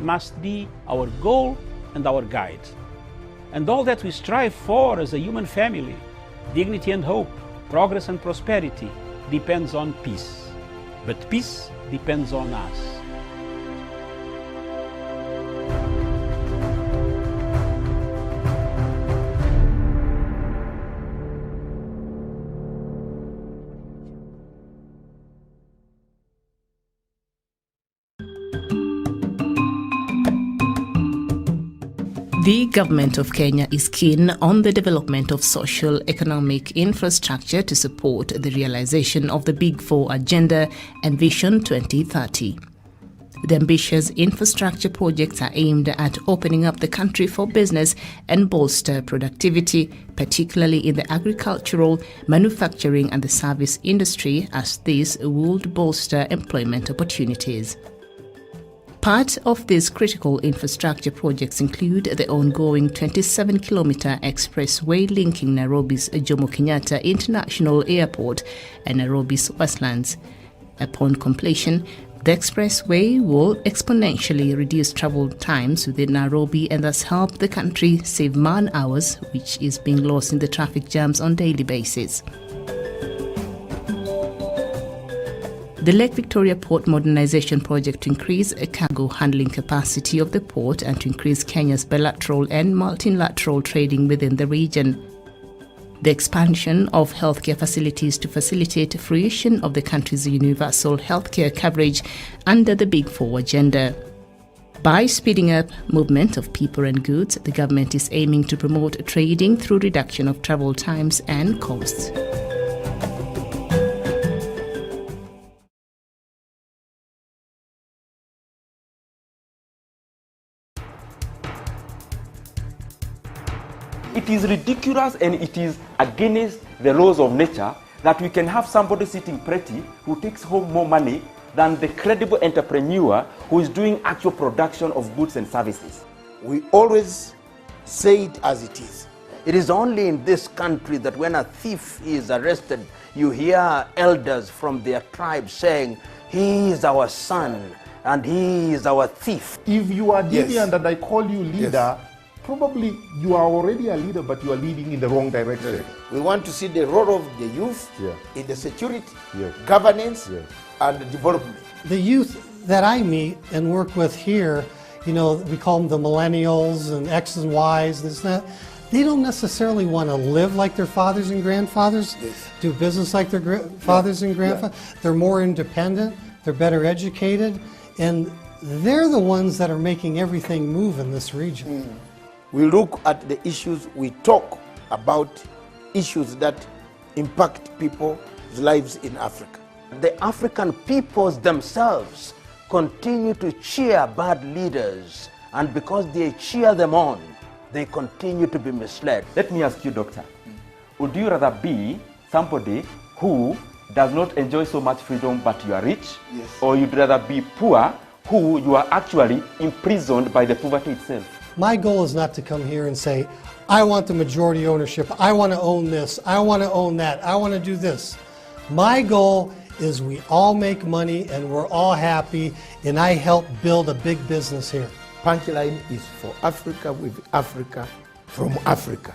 must be our goal and our guide. And all that we strive for as a human family, dignity and hope, progress and prosperity, depends on peace. But peace depends on us. The government of Kenya is keen on the development of social economic infrastructure to support the realization of the Big Four agenda and Vision 2030. The ambitious infrastructure projects are aimed at opening up the country for business and bolster productivity, particularly in the agricultural, manufacturing and the service industry, as this would bolster employment opportunities. Part of these critical infrastructure projects include the ongoing 27-kilometer expressway linking Nairobi's Jomo Kenyatta International Airport and Nairobi's Westlands. Upon completion, the expressway will exponentially reduce travel times within Nairobi and thus help the country save man-hours, which is being lost in the traffic jams on a daily basis. The Lake Victoria Port Modernization Project to increase cargo handling capacity of the port and to increase Kenya's bilateral and multilateral trading within the region. The expansion of healthcare facilities to facilitate fruition of the country's universal healthcare coverage under the Big Four agenda. By speeding up movement of people and goods, the government is aiming to promote trading through reduction of travel times and costs. It is ridiculous and it is against the laws of nature that we can have somebody sitting pretty who takes home more money than the credible entrepreneur who is doing actual production of goods and services. We always say it as it is. It is only in this country that when a thief is arrested, you hear elders from their tribe saying, "He is our son and he is our thief." If you are deviant and I call you leader, Yes. probably you are already a leader, but you are leading in the wrong direction. We want to see the role of the youth Yeah. in the security, Yes. governance, Yes. and development. The youth that I meet and work with here, you know, we call them the millennials and X's and Y's, this and that. They don't necessarily want to live like their fathers and grandfathers, Yes. do business like their fathers and grandfathers. They're more independent, they're better educated, and they're the ones that are making everything move in this region. We look at the issues, we talk about issues that impact people's lives in Africa. The African peoples themselves continue to cheer bad leaders, and because they cheer them on, they continue to be misled. Let me ask you, doctor, would you rather be somebody who does not enjoy so much freedom but you are rich? Yes. Or you'd rather be poor who you are actually imprisoned by the poverty itself? My goal is not to come here and say, I want the majority ownership, I want to own this, I want to own that, I want to do this. My goal is we all make money and we're all happy, and I help build a big business here. Punchline is for Africa, with Africa, from Africa.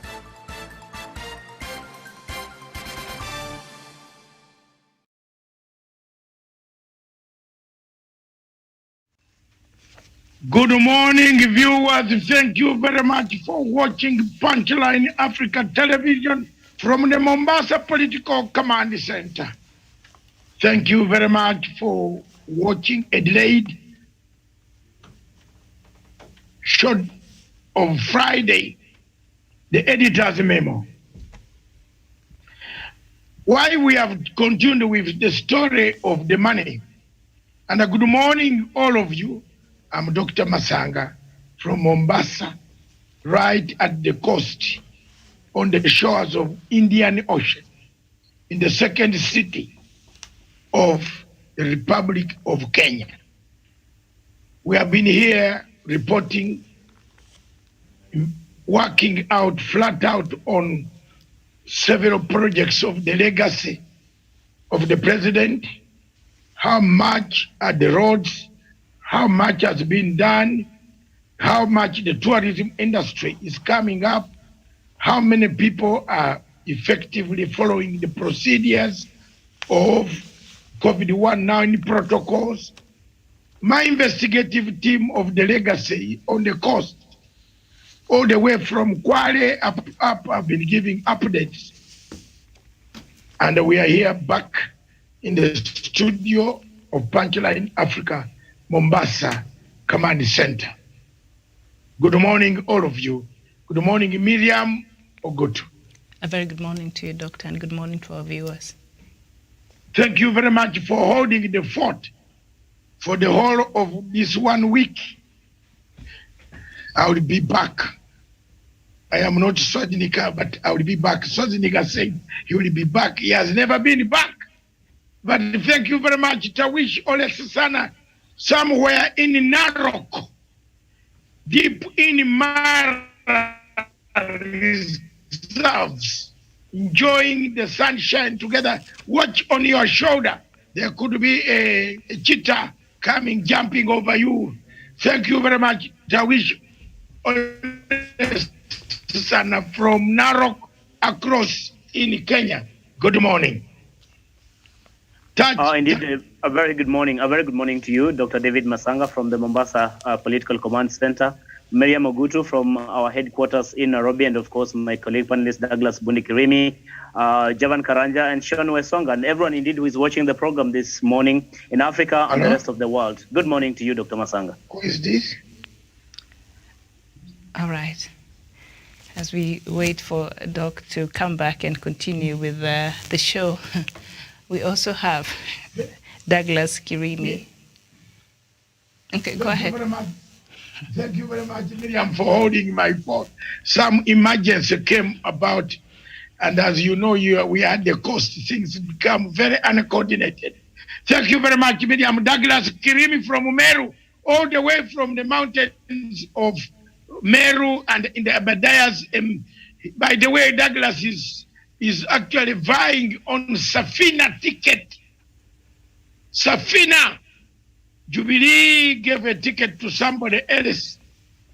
Good morning, viewers. Thank you very much for watching Punchline Africa Television from the Mombasa Political Command Center. Thank you very much for watching a delayed shot of Friday, the editor's memo. Why we have continued with the story of the money. And a good morning, all of you. I'm Dr. Masanga from Mombasa, right at the coast on the shores of Indian Ocean, in the second city of the Republic of Kenya. We have been here reporting, working out flat out on several projects of the legacy of the president, how much are the roads, how much has been done, how much the tourism industry is coming up, how many people are effectively following the procedures of COVID-19 protocols. My investigative team of the legacy on the coast, all the way from Kwale up, have been giving updates. And we are here back in the studio of Punchline Africa, Mombasa Command Center. Good morning, all of you. Good morning, Miriam Ogotu. A very good morning to you, Doctor, and good morning to our viewers. Thank you very much for holding the fort for the whole of this 1 week. I will be back. I am not Swazinika, but I will be back. Swazinika said he will be back. He has never been back. But thank you very much. Tawish Ole Susana, somewhere in Narok, deep in Mara reserves, enjoying the sunshine together. Watch on your shoulder. There could be a cheetah coming, jumping over you. Thank you very much, Tawish Susana from Narok across in Kenya. Good morning. Indeed, a very good morning. A very good morning to you, Dr. David Masanga from the Mombasa Political Command Center, Miriam Ogutu from our headquarters in Nairobi, and of course my colleague panelist Douglas Bundikirimi, Javan Karanja, and Sean Wesonga, and everyone indeed who is watching the program this morning in Africa and the rest of the world. Good morning to you, Dr. Masanga. Who is this? All right. As we wait for Doc to come back and continue with the show, we also have Douglas Kirimi. Okay, go ahead. Thank you very much, Miriam, for holding my phone. Some emergency came about, and as you know, we had the coast. Things become very uncoordinated. Thank you very much, Miriam. Douglas Kirimi from Meru, all the way from the mountains of Meru and in the Abadayas. By the way, Douglas is actually vying on Safina ticket. Safina. Jubilee gave a ticket to somebody else,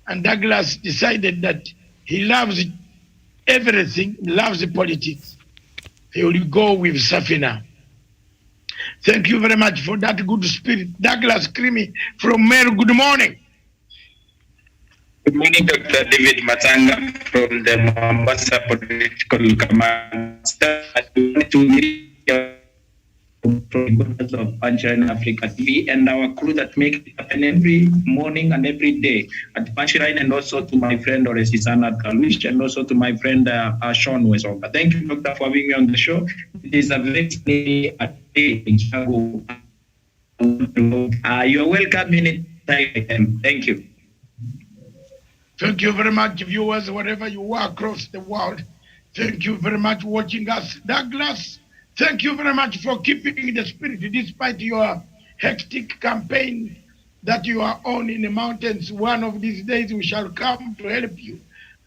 and Douglas decided that he loves everything, loves politics. He will go with Safina. Thank you very much for that good spirit. Douglas Kirimi from Meru, good morning. Good morning, Dr. David Matanga from the Mombasa Political Command Center. From of Punchline Africa TV and our crew that make it happen every morning and every day at Punchline, and also to my friend Oresisana Kalush, and also to my friend Sean Wesonga. Thank you, Doctor, for having me on the show. It is a very day in Chicago. You're welcome anytime. Thank you. Thank you very much, viewers, wherever you are across the world. Thank you very much for watching us. Douglas, thank you very much for keeping the spirit despite your hectic campaign that you are on in the mountains. One of these days we shall come to help you.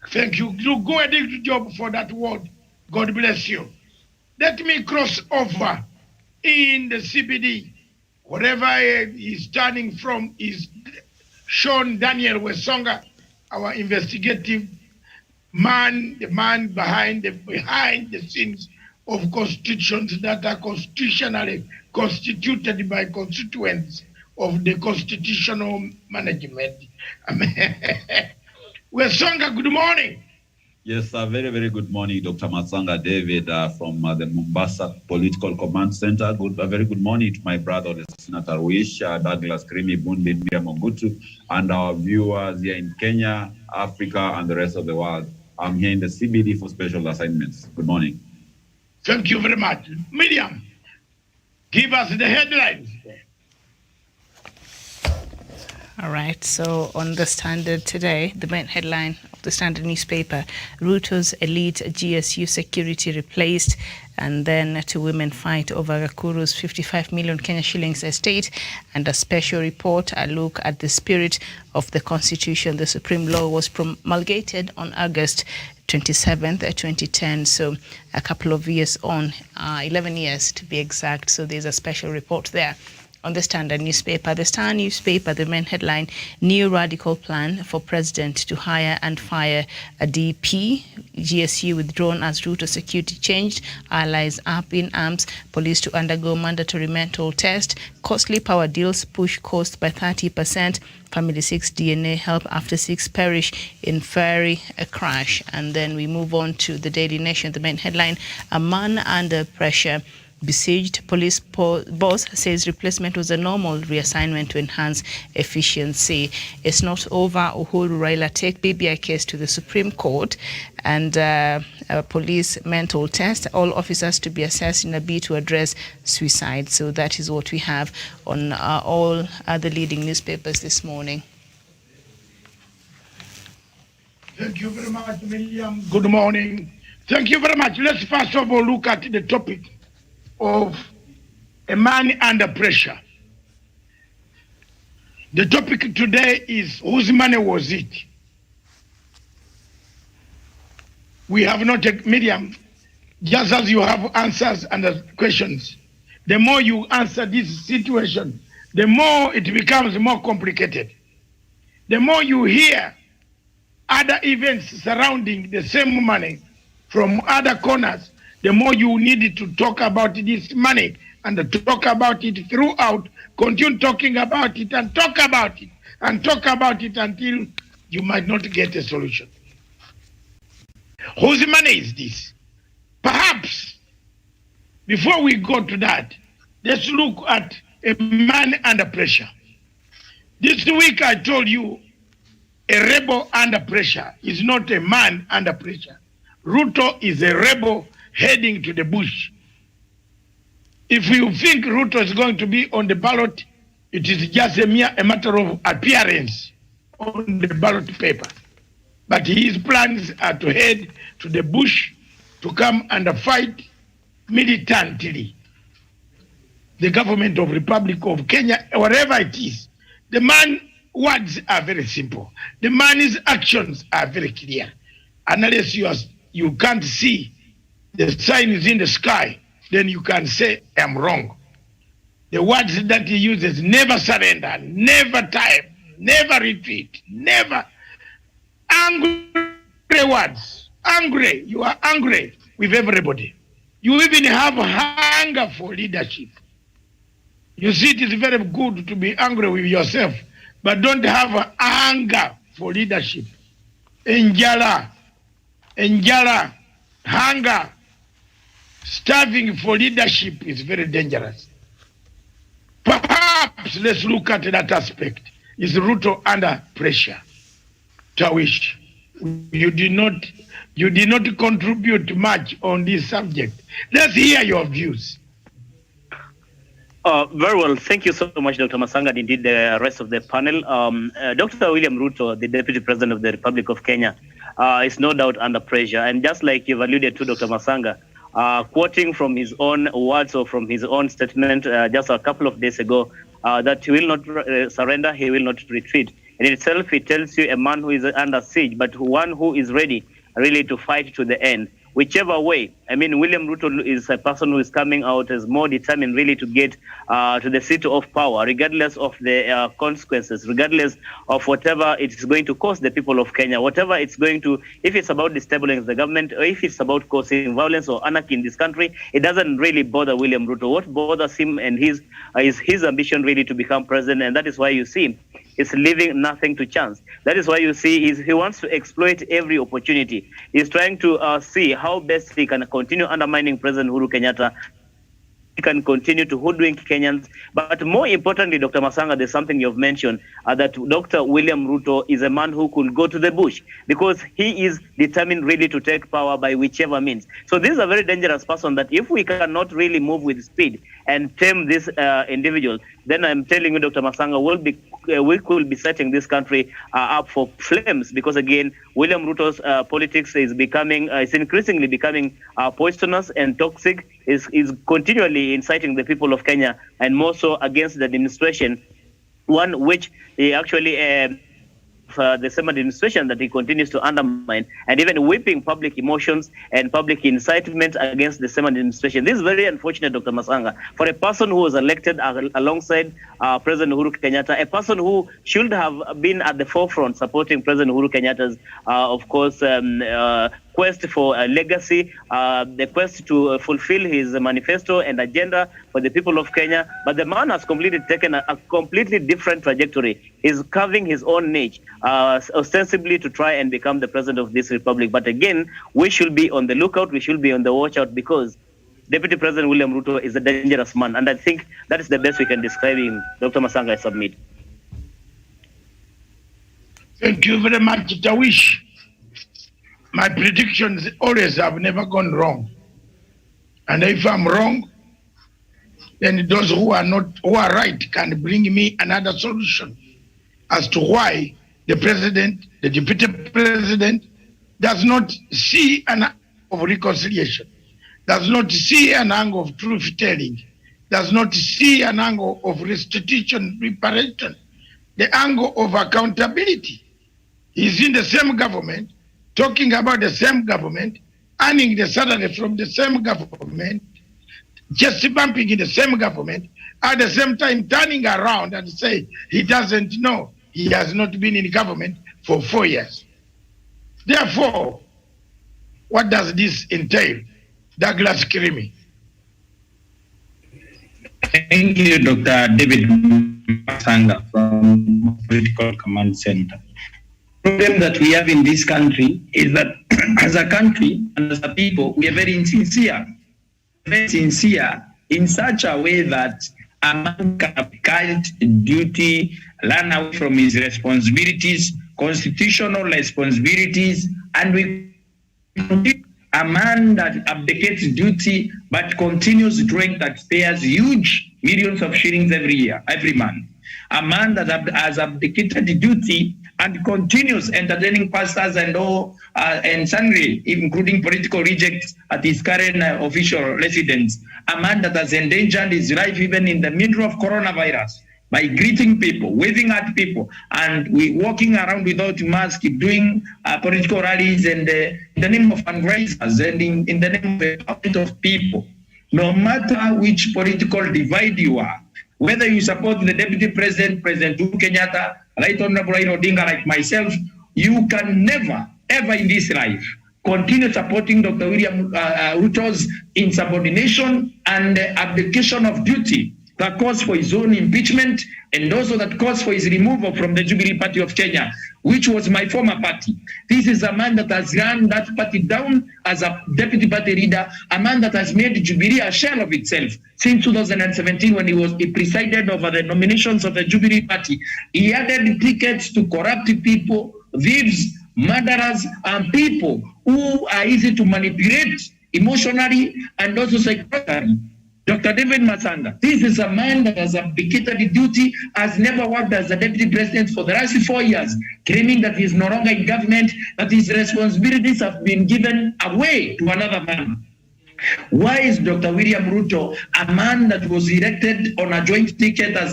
Thank you. You go a good job for that word. God bless you. Let me cross over in the CBD. Wherever he's turning from is Sean Daniel Wesonga, our investigative man, the man behind the scenes of constitutions that are constitutionally constituted by constituents of the constitutional management. Wesonga, good morning. Yes, a very, very good morning, Dr. Masanga David from the Mombasa Political Command Center. A very good morning to my brother, Senator Wish, Douglas Kirimi, Bundi, Miriam Ogutu, and our viewers here in Kenya, Africa, and the rest of the world. I'm here in the CBD for special assignments. Good morning. Thank you very much. Miriam, give us the headlines. All right, so on the Standard today, the main headline of the Standard newspaper, Ruto's elite GSU security replaced, and then 2 women fight over Gakuru's 55 million Kenya shillings estate, and a special report, a look at the spirit of the Constitution. The Supreme Law was promulgated on August 27th, 2010, so a couple of years on, 11 years to be exact, so there's a special report there. On the Standard newspaper, the Star newspaper, the main headline, new radical plan for president to hire and fire a DP. GSU withdrawn as Ruto security changed. Allies up in arms. Police to undergo mandatory mental test. Costly power deals push cost by 30%. Family 6 DNA help after 6 perish in ferry crash. And then we move on to the Daily Nation, the main headline, a man under pressure. Besieged police boss says replacement was a normal reassignment to enhance efficiency. It's not over. Uhuru Raila take BBI case to the Supreme Court, and a police mental test. All officers to be assessed in a bid to address suicide. So that is what we have on all other leading newspapers this morning. Thank you very much, Miriam. Good morning. Thank you very much. Let's first of all look at the topic of a man under pressure. The topic today is whose money was it? We have not taken, Miriam, just as you have answers and questions, the more you answer this situation, the more it becomes more complicated. The more you hear other events surrounding the same money from other corners, the more you need to talk about this money and talk about it throughout, continue talking about it and talk about it and talk about it until you might not get a solution. Whose money is this? Perhaps, before we go to that, let's look at a man under pressure. This week I told you a rebel under pressure is not a man under pressure. Ruto is a rebel heading to the bush. If you think Ruto is going to be on the ballot, it is just a matter of appearance on the ballot paper. But his plans are to head to the bush to come and fight militantly the government of Republic of Kenya, wherever it is. The man's words are very simple. The man's actions are very clear. Unless you can't see the sign is in the sky, then you can say, I'm wrong. The words that he uses, never surrender, never time, never retreat, never. Angry words, angry, you are angry with everybody. You even have hunger for leadership. You see, it is very good to be angry with yourself, but don't have anger for leadership. Njala, hunger, starving for leadership is very dangerous. Perhaps let's look at that aspect. Is Ruto under pressure? Tawish, you did not contribute much on this subject. Let's hear your views. Very well. Thank you so much, Dr. Masanga, and indeed the rest of the panel. Dr. William Ruto, the Deputy President of the Republic of Kenya, is no doubt under pressure. And just like you've alluded to, Dr. Masanga, quoting from his own words or from his own statement just a couple of days ago, that he will not surrender, he will not retreat. In itself, it tells you a man who is under siege, but one who is ready really to fight to the end. Whichever way, I mean, William Ruto is a person who is coming out as more determined really to get to the seat of power, regardless of the consequences, regardless of whatever it is going to cost the people of Kenya, whatever it's going to, if it's about destabilizing the government, or if it's about causing violence or anarchy in this country, it doesn't really bother William Ruto. What bothers him and is his ambition really to become president, and that is why you see is leaving nothing to chance. That is why you see he wants to exploit every opportunity. He's trying to see how best he can continue undermining President Uhuru Kenyatta. He can continue to hoodwink Kenyans. But more importantly, Dr. Masanga, there's something you've mentioned, that Dr. William Ruto is a man who could go to the bush because he is determined really to take power by whichever means. So this is a very dangerous person that if we cannot really move with speed and tame this individual, then I'm telling you, Dr. Masanga, we could be setting this country up for flames because, again, William Ruto's politics is increasingly becoming poisonous and toxic, is continually inciting the people of Kenya and more so against the administration, one which he actually the same administration that he continues to undermine, and even whipping public emotions and public incitement against the same administration. This is very unfortunate, Dr. Masanga, for a person who was elected alongside President Uhuru Kenyatta, a person who should have been at the forefront supporting President Uhuru Kenyatta's, of course, quest for a legacy, the quest to fulfill his manifesto and agenda for the people of Kenya. But the man has completely taken a completely different trajectory. He's carving his own niche, ostensibly to try and become the president of this republic. But again, we should be on the lookout. We should be on the watch out, because Deputy President William Ruto is a dangerous man. And I think that is the best we can describe him. Dr. Masanga, I submit. Thank you very much, Tawish. My predictions always have never gone wrong. And if I'm wrong, then those who are right can bring me another solution as to why the president, the deputy president, does not see an angle of reconciliation, does not see an angle of truth telling, does not see an angle of restitution, reparation, the angle of accountability. He's in the same government, talking about the same government, earning the salary from the same government, just bumping in the same government, at the same time turning around and say he doesn't know. He has not been in government for 4 years. Therefore, what does this entail? Douglas Kirimi. Thank you, Dr. David Masanga from Political Command Center. The problem that we have in this country is that as a country and as a people, we are very insincere. Very sincere in such a way that a man can abdicate duty, run away from his responsibilities, constitutional responsibilities, and we a man that abdicates duty but continues drawing taxpayers huge millions of shillings every month. A man that has abdicated duty and continues entertaining pastors and all and sundry, including political rejects at his current official residence. A man that has endangered his life even in the middle of coronavirus by greeting people, waving at people, and walking around without mask, doing political rallies and in the name of fundraisers and in the name of empowerment of people. No matter which political divide you are, whether you support the Deputy President, President Uhuru Kenyatta, Right Honorable Raila Odinga, like myself, you can never, ever in this life continue supporting Dr. William Ruto's insubordination and abdication of duty that calls for his own impeachment, and also that calls for his removal from the Jubilee Party of Kenya, which was my former party. This is a man that has run that party down as a deputy party leader, a man that has made Jubilee a shell of itself since 2017 when he presided over the nominations of the Jubilee Party. He added tickets to corrupt people, thieves, murderers, and people who are easy to manipulate emotionally and also psychologically. Dr. David Masanga, this is a man that has abdicated duty, has never worked as a deputy president for the last 4 years, claiming that he is no longer in government, that his responsibilities have been given away to another man. Why is Dr. William Ruto, a man that was elected on a joint ticket as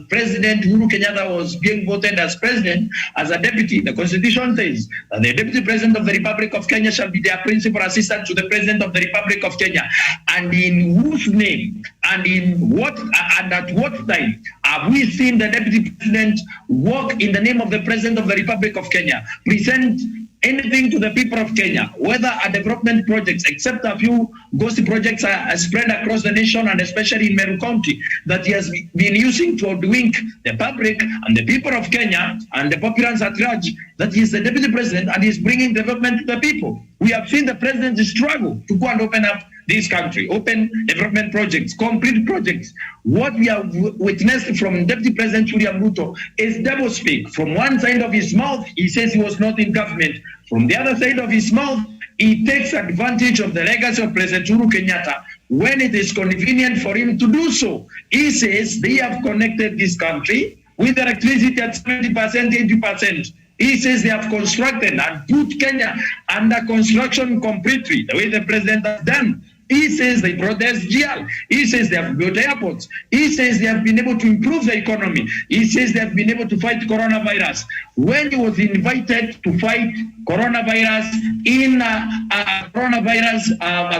president, Uhuru Kenyatta was being voted as president, as a deputy? The Constitution says that the deputy president of the Republic of Kenya shall be their principal assistant to the president of the Republic of Kenya. And in whose name and in what and at what time have we seen the deputy president work in the name of the president of the Republic of Kenya, present anything to the people of Kenya, whether a development projects, except a few ghost projects are spread across the nation and especially in Meru County, that he has been using to hoodwink the public and the people of Kenya and the populace at large, that he is the deputy president and he is bringing development to the people. We have seen the president struggle to go and open up this country, open development projects, complete projects. What we have witnessed from Deputy President William Ruto is doublespeak. From one side of his mouth, he says he was not in government. From the other side of his mouth, he takes advantage of the legacy of President Uhuru Kenyatta when it is convenient for him to do so. He says they have connected this country with electricity at 70%, 80%. He says they have constructed and put Kenya under construction completely, the way the president has done. He says they brought the SGR. He says they have built airports. He says they have been able to improve the economy. He says they have been able to fight coronavirus. When he was invited to fight coronavirus in a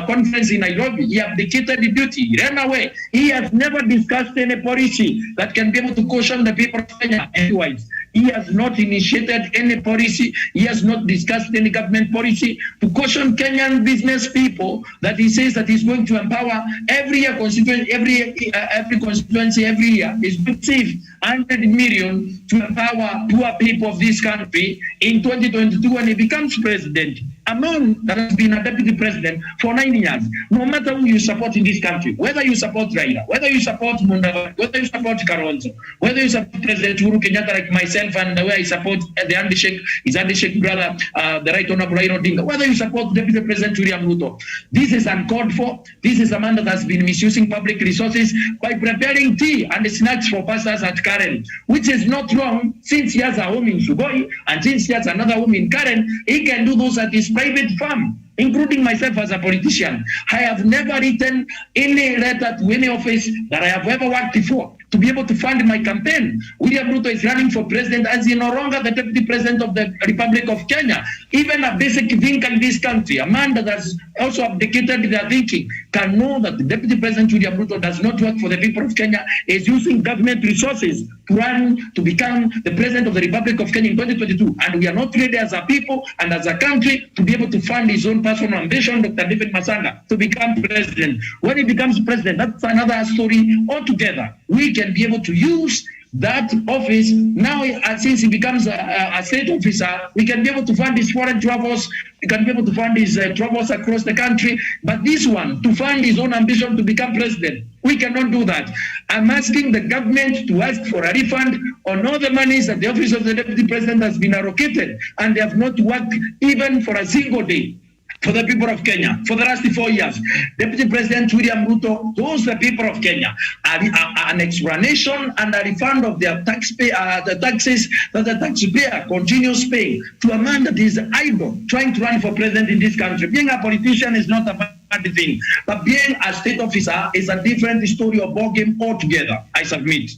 conference in Nairobi, he abdicated the duty. He ran away. He has never discussed any policy that can be able to caution the people of Kenya. Otherwise, he has not initiated any policy. He has not discussed any government policy to caution Kenyan business people that he says that he's going to empower every year constituency, every constituency every year is going to save 100 million to empower poor people of this country in 2022 when he becomes president. A man that has been a deputy president for 9 years. No matter who you support in this country, whether you support Raila, whether you support Mundava, whether you support Kalonzo, whether you support President Uhuru Kenyatta like myself, and the way I support his Sheikh brother, the Right Honorable Raila Odinga, whether you support Deputy President William Ruto, this is uncalled for. This is a man that has been misusing public resources by preparing tea and snacks for pastors at Karen, which is not wrong since he has a home in Sugoi and since he has another home in Karen. He can do those at his private farm, including myself as a politician. I have never written any letter to any office that I have ever worked for to be able to fund my campaign. William Ruto is running for president as he no longer the deputy president of the Republic of Kenya. Even a basic thinker in this country, a man that has also abdicated their thinking, can know that the deputy president William Ruto does not work for the people of Kenya, is using government resources to run to become the president of the Republic of Kenya in 2022. And we are not ready as a people and as a country to be able to fund his own personal ambition, Dr. David Masanga, to become president. When he becomes president, that's another story altogether. We can be able to use that office now, since he becomes a state officer, we can be able to fund his foreign travels, we can be able to fund his travels across the country. But this one, to fund his own ambition to become president, we cannot do that. I'm asking the government to ask for a refund on all the monies that the office of the deputy president has been allocated, and they have not worked even for a single day for the people of Kenya for the last 4 years. Deputy President William Ruto owes the people of Kenya an explanation and a refund of their the taxes that the taxpayer continues paying to a man that is idle trying to run for president in this country. Being a politician is not a bad thing, but being a state officer is a different story of ballgame altogether. I submit.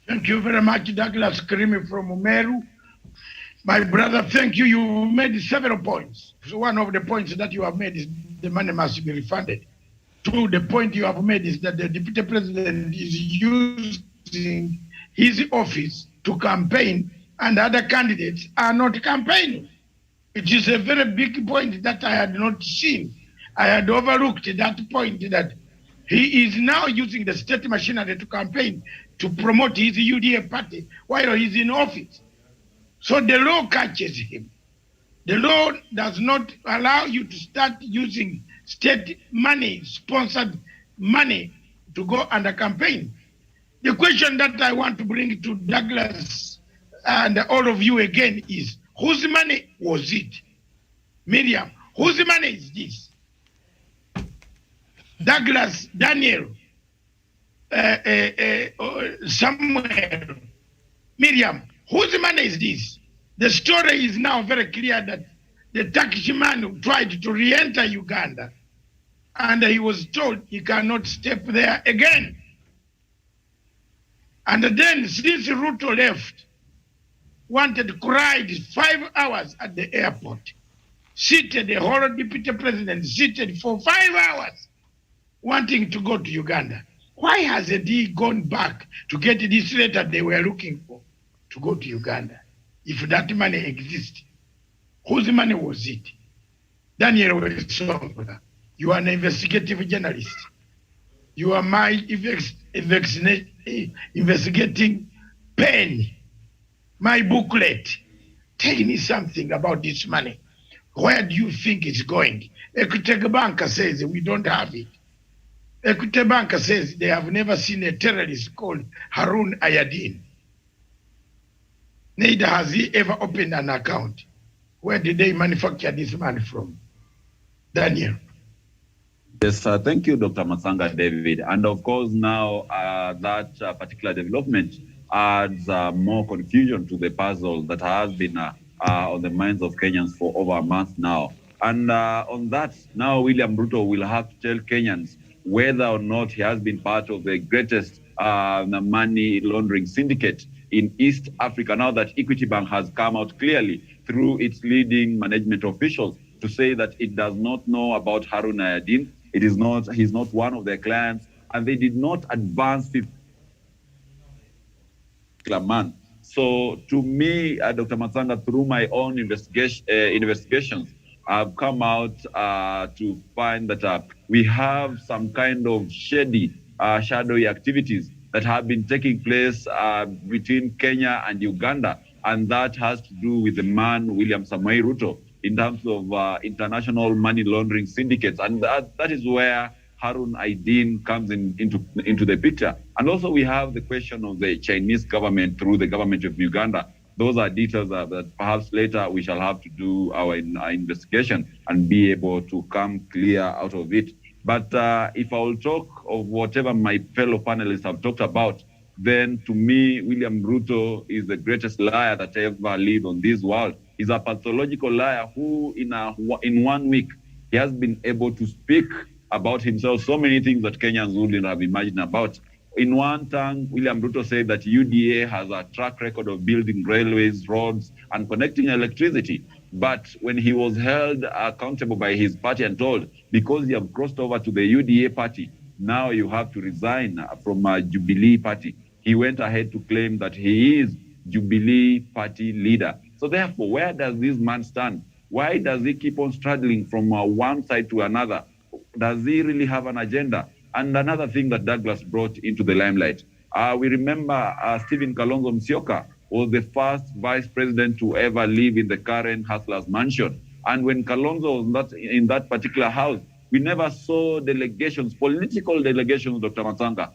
Thank you very much, Douglas Karimi from Umeru. My brother, thank you. You made several points. So one of the points that you have made is the money must be refunded. Two, the point you have made is that the deputy president is using his office to campaign and other candidates are not campaigning. It is a very big point that I had not seen. I had overlooked that point that he is now using the state machinery to campaign to promote his UDA party while he's in office. So the law catches him. The law does not allow you to start using state money, sponsored money, to go under campaign. The question that I want to bring to Douglas and all of you again is, whose money was it? Miriam, whose money is this? Douglas, Daniel, Samuel, Miriam, whose money is this? The story is now very clear that the Turkish man tried to re-enter Uganda and he was told he cannot step there again. And then since Ruto left, cried 5 hours at the airport, seated, the whole deputy president seated for 5 hours, wanting to go to Uganda. Why has he gone back to get this letter they were looking for to go to Uganda? If that money exists, whose money was it? Daniel Wesonga, you are an investigative journalist. You are my investigating pen, my booklet. Tell me something about this money. Where do you think it's going? Equity Bank says we don't have it. Equity Bank says they have never seen a terrorist called Harun Ayadin. Neither has he ever opened an account. Where did they manufacture this money from? Daniel. Yes, thank you, Dr. Masanga David. And of course, now that particular development adds more confusion to the puzzle that has been on the minds of Kenyans for over a month now. And on that, now William Ruto will have to tell Kenyans whether or not he has been part of the greatest money laundering syndicate in East Africa, now that Equity Bank has come out clearly through its leading management officials to say that it does not know about Harun Ayadin. He's not one of their clients, and they did not advance 50 man. So to me, Dr. Matsanga, through my own investigations, I've come out to find that we have some kind of shadowy activities that have been taking place between Kenya and Uganda, and that has to do with the man, William Samoei Ruto, in terms of international money laundering syndicates. And that is where Harun Aidin comes into the picture. And also we have the question of the Chinese government through the government of Uganda. Those are details that perhaps later we shall have to do our investigation and be able to come clear out of it. But if I will talk of whatever my fellow panelists have talked about, then to me, William Ruto is the greatest liar that ever lived on this world. He's a pathological liar who in 1 week, he has been able to speak about himself so many things that Kenyans wouldn't have imagined about. In one tongue, William Ruto said that UDA has a track record of building railways, roads, and connecting electricity. But when he was held accountable by his party and told, because you have crossed over to the UDA party, now you have to resign from a Jubilee party, he went ahead to claim that he is Jubilee party leader. So therefore, where does this man stand? Why does he keep on straddling from one side to another? Does he really have an agenda? And another thing that Douglas brought into the limelight, we remember Stephen Kalonzo Musyoka was the first vice president to ever live in the current Hustler's mansion. And when Kalonzo was not in that particular house, we never saw delegations, political delegations, Dr. Matsanga,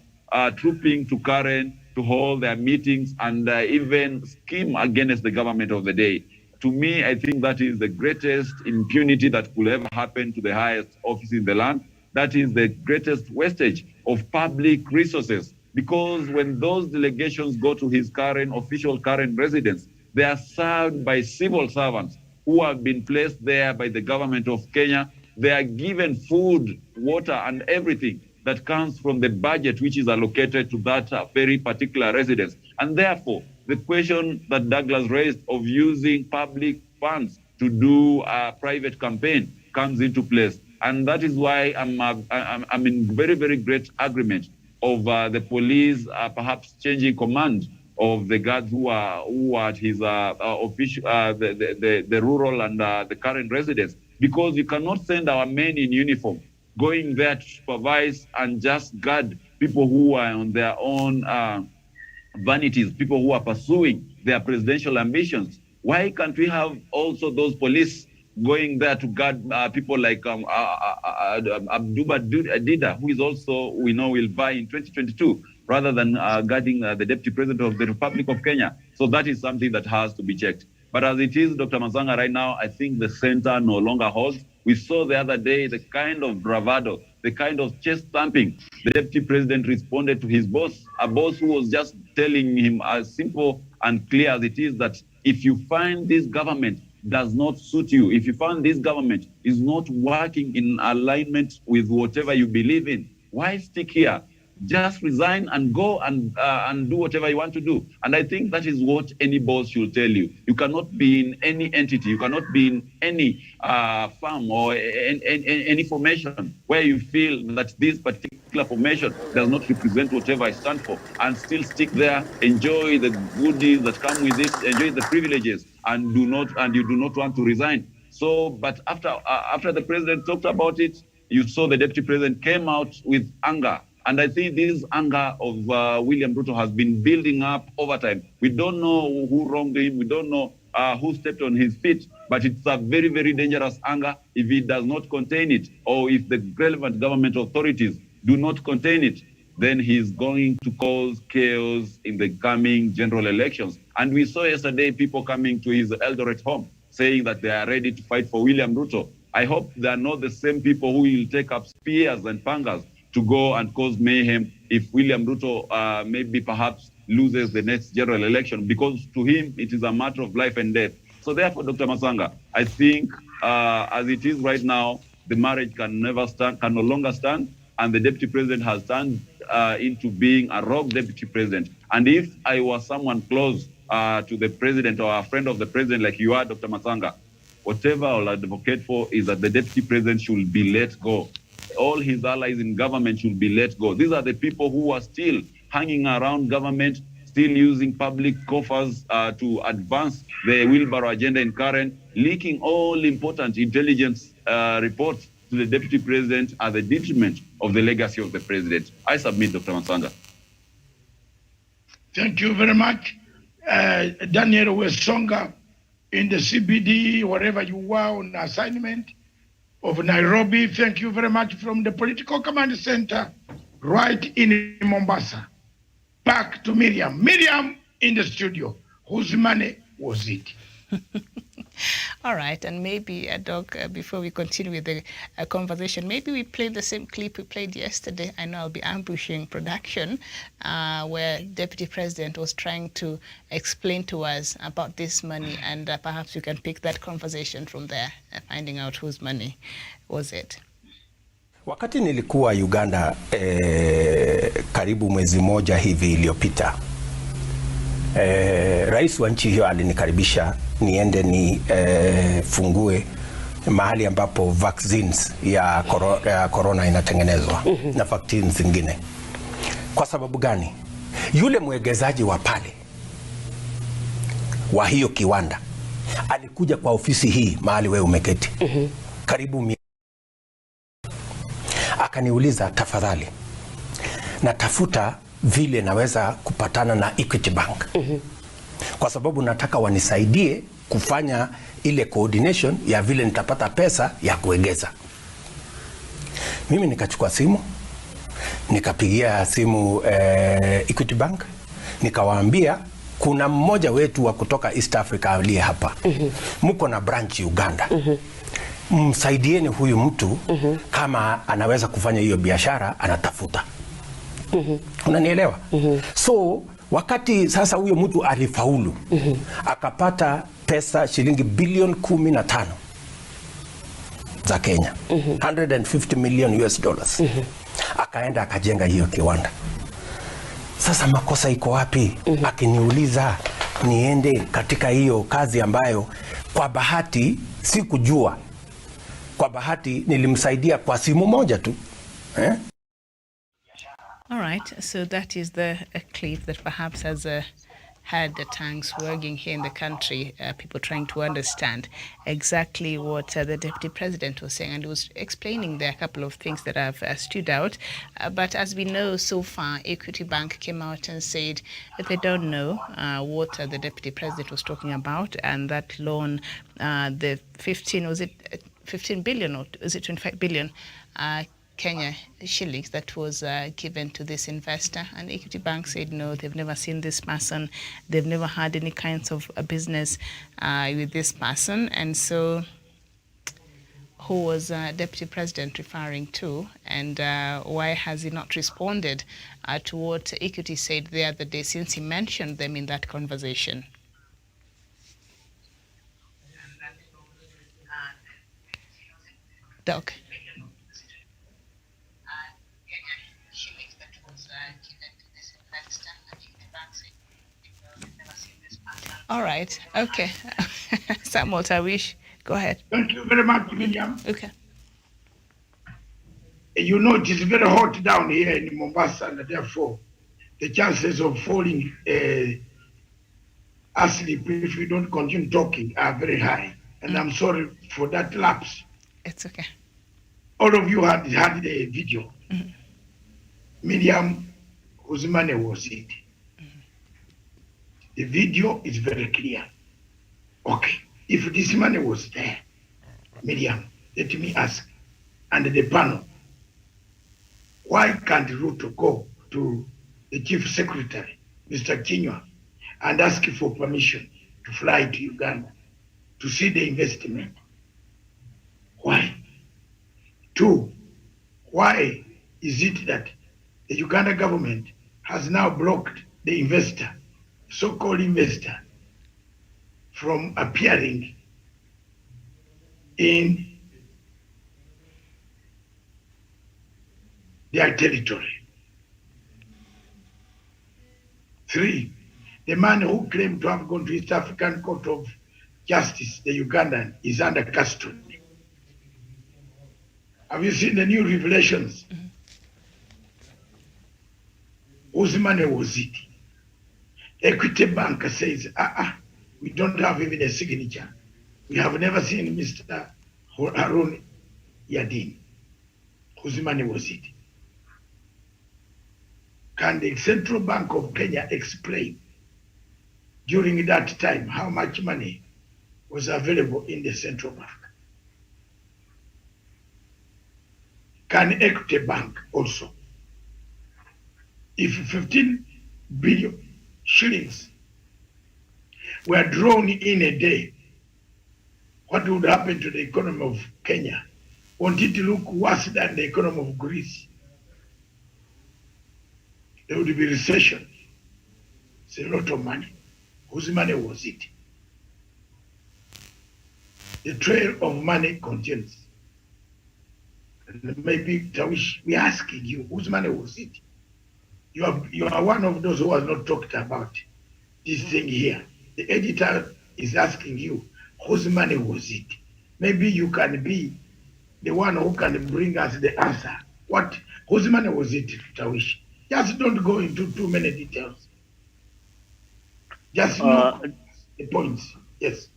trooping to Karen to hold their meetings and even scheme against the government of the day. To me, I think that is the greatest impunity that could ever happen to the highest office in the land. That is the greatest wastage of public resources, because when those delegations go to his official current residence, they are served by civil servants who have been placed there by the government of Kenya. They are given food, water, and everything that comes from the budget which is allocated to that very particular residence. And therefore, the question that Douglas raised of using public funds to do a private campaign comes into place. And that is why I'm in very, very great agreement of the police perhaps changing command of the guards who are at his official, the rural and the current residents, because you cannot send our men in uniform going there to supervise and just guard people who are on their own vanities, people who are pursuing their presidential ambitions. Why can't we have also those police going there to guard people like Abduba Dida, who is also, we know, will buy in 2022, rather than guarding the Deputy President of the Republic of Kenya? So that is something that has to be checked. But as it is, Dr. Matsanga, right now, I think the center no longer holds. We saw the other day the kind of bravado, the kind of chest thumping the Deputy President responded to his boss, a boss who was just telling him as simple and clear as it is that if you find this government does not suit you, if you find this government is not working in alignment with whatever you believe in, why stick here? Just resign and go and do whatever you want to do. And I think that is what any boss should tell you. You cannot be in any entity, you cannot be in any firm or any formation where you feel that this particular formation does not represent whatever I stand for, and still stick there, enjoy the goodies that come with it, enjoy the privileges, and you do not want to resign. So, but after the president talked about it, you saw the deputy president came out with anger. And I think this anger of William Ruto has been building up over time. We don't know who wronged him. We don't know who stepped on his feet. But it's a very, very dangerous anger if he does not contain it, or if the relevant government authorities do not contain it. Then he's going to cause chaos in the coming general elections. And we saw yesterday people coming to his Eldoret home saying that they are ready to fight for William Ruto. I hope they are not the same people who will take up spears and pangas to go and cause mayhem if William Ruto maybe perhaps loses the next general election, because to him it is a matter of life and death. So therefore, Dr. Matsanga, I think as it is right now, the marriage can never stand, can no longer stand, and the deputy president has turned into being a rogue deputy president. And if I was someone close to the president or a friend of the president like you are, Dr. Masanga, whatever I'll advocate for is that the deputy president should be let go. All his allies in government should be let go. These are the people who are still hanging around government, still using public coffers to advance the wheelbarrow agenda in Karen, leaking all important intelligence reports to the deputy president at the detriment of the legacy of the president. I submit, Dr. Masanga. Thank you very much. Daniel Wesonga in the CBD, wherever you were on assignment of Nairobi. Thank you very much from the Political Command Center right in Mombasa. Back to Miriam. Miriam in the studio. Whose money was it? All right, and maybe, Doc, before we continue with the conversation, maybe we play the same clip we played yesterday. I know I'll be ambushing production, where Deputy President was trying to explain to us about this money, and perhaps we can pick that conversation from there, finding out whose money was it. Wakati nilikuwa Uganda karibu mwezi moja hivi iliyopita, rais wa nchi hiyo alinikaribisha niende ni fungue mahali ambapo vaccines ya corona inatengenezwa na vaccines zingine. Kwa sababu gani? Yule mwegezaji wa pale wa hiyo kiwanda alikuja kwa ofisi hii mahali wewe umeketi. Karibu akaniuliza, tafadhali natafuta vile naweza kupatana na Equity Bank. Kwa sababu nataka wanisaidie kufanya ile coordination ya vile nitapata pesa ya kuegeza. Mimi nikachukua simu, nikapigia simu Equity Bank, nikawaambia kuna mmoja wetu wa kutoka East Africa aliye hapa. Mko na branch Uganda. Msaidieni huyu mtu kama anaweza kufanya hiyo biashara anatafuta. Unanielewa? So wakati sasa huyo mtu alifaulu, akapata pesa shilingi bilioni 15 za Kenya, 150 million US dollars. Akaenda akajenga hiyo kiwanda. Sasa makosa iko wapi? Akiniuliza niende katika hiyo kazi ambayo kwa bahati sikujua. Kwa bahati nilimsaidia kwa simu moja tu. All right, so that is the clip that perhaps has had the tongues wagging here in the country, people trying to understand exactly what the Deputy President was saying, and he was explaining there a couple of things that have stood out. But as we know so far, Equity Bank came out and said that they don't know what the Deputy President was talking about, and that loan, the 15 billion or is it 25 billion Kenya shillings that was given to this investor, and Equity Bank said no, they've never seen this person, they've never had any kinds of a business with this person. And so who was Deputy President referring to, and why has he not responded to what Equity said the other day, since he mentioned them in that conversation? Doc. All right. Okay. Samuel Tawish, go ahead. Thank you very much, William. Okay. You know, it is very hot down here in Mombasa, and therefore the chances of falling asleep if we don't continue talking are very high. And I'm sorry for that lapse. It's okay. All of you had the video. Miriam, whose money was it? The video is very clear. Okay, if this money was there, Miriam, let me ask, and the panel, why can't Ruto go to the Chief Secretary, Mr. Kinywa, and ask for permission to fly to Uganda to see the investment? Why? Two, why is it that the Uganda government has now blocked the investor, so-called investor, from appearing in their territory. 3, the man who claimed to have gone to East African Court of Justice, the Ugandan, is under custody. Have you seen the new revelations? Whose money was it? Equity Bank says, we don't have even a signature. We have never seen Mr. Harun Yadin. Whose money was it? Can the Central Bank of Kenya explain during that time how much money was available in the central bank? Can Equity Bank also? If 15 billion shillings were drawn in a day, what would happen to the economy of Kenya? Won't it look worse than the economy of Greece? There would be recession. It's a lot of money. Whose money was it? The trail of money continues. Maybe Tawish, we're asking you, whose money was it? You are one of those who has not talked about this thing here. The editor is asking you, whose money was it? Maybe you can be the one who can bring us the answer. Whose money was it, Tawish? Just don't go into too many details. Just know the points. Yes.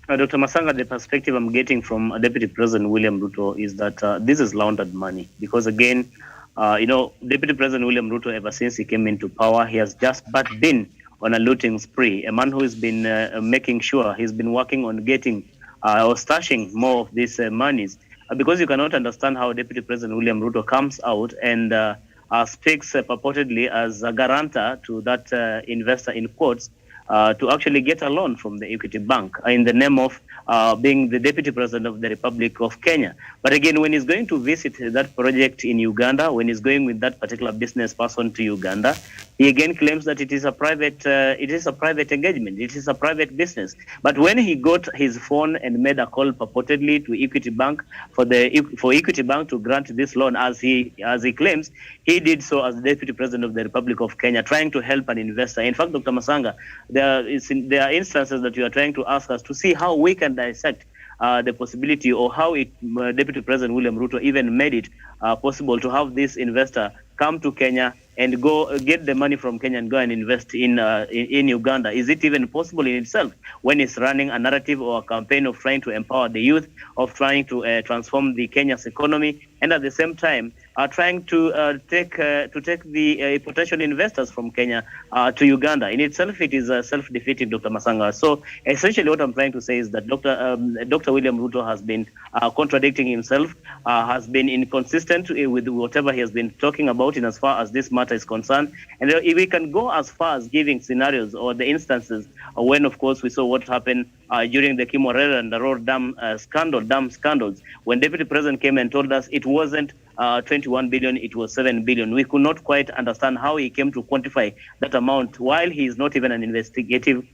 Dr. Masanga, the perspective I'm getting from Deputy President William Ruto is that this is laundered money because, again, Deputy President William Ruto, ever since he came into power, he has just but been on a looting spree. A man who has been making sure he's been working on getting or stashing more of these monies. Because you cannot understand how Deputy President William Ruto comes out and speaks purportedly as a guarantor to that investor in quotes to actually get a loan from the Equity Bank in the name of being the Deputy President of the Republic of Kenya. But again, when he's going to visit that project in Uganda, when he's going with that particular business person to Uganda, he again claims that it is a private engagement, it is a private business. But when he got his phone and made a call purportedly to Equity Bank for Equity Bank to grant this loan, as he claims, he did so as the Deputy President of the Republic of Kenya, trying to help an investor. In fact, Dr. Masanga, there are instances that you are trying to ask us to see how we can dissect the possibility or how Deputy President William Ruto even made it possible to have this investor come to Kenya and go get the money from Kenya and go and invest in Uganda. Is it even possible in itself when it's running a narrative or a campaign of trying to empower the youth, of trying to transform the Kenya's economy, and at the same time trying to take the potential investors from Kenya to Uganda? In itself, it is self-defeating, Dr. Masanga. So essentially what I'm trying to say is that Dr. William Ruto has been contradicting himself, has been inconsistent with whatever he has been talking about in as far as this matter is concerned. And if we can go as far as giving scenarios or the instances when, of course, we saw what happened during the Kimorera and the Road Dam scandals, when Deputy President came and told us it wasn't 21 billion, it was 7 billion. We could not quite understand how he came to quantify that amount while he is not even an investigative,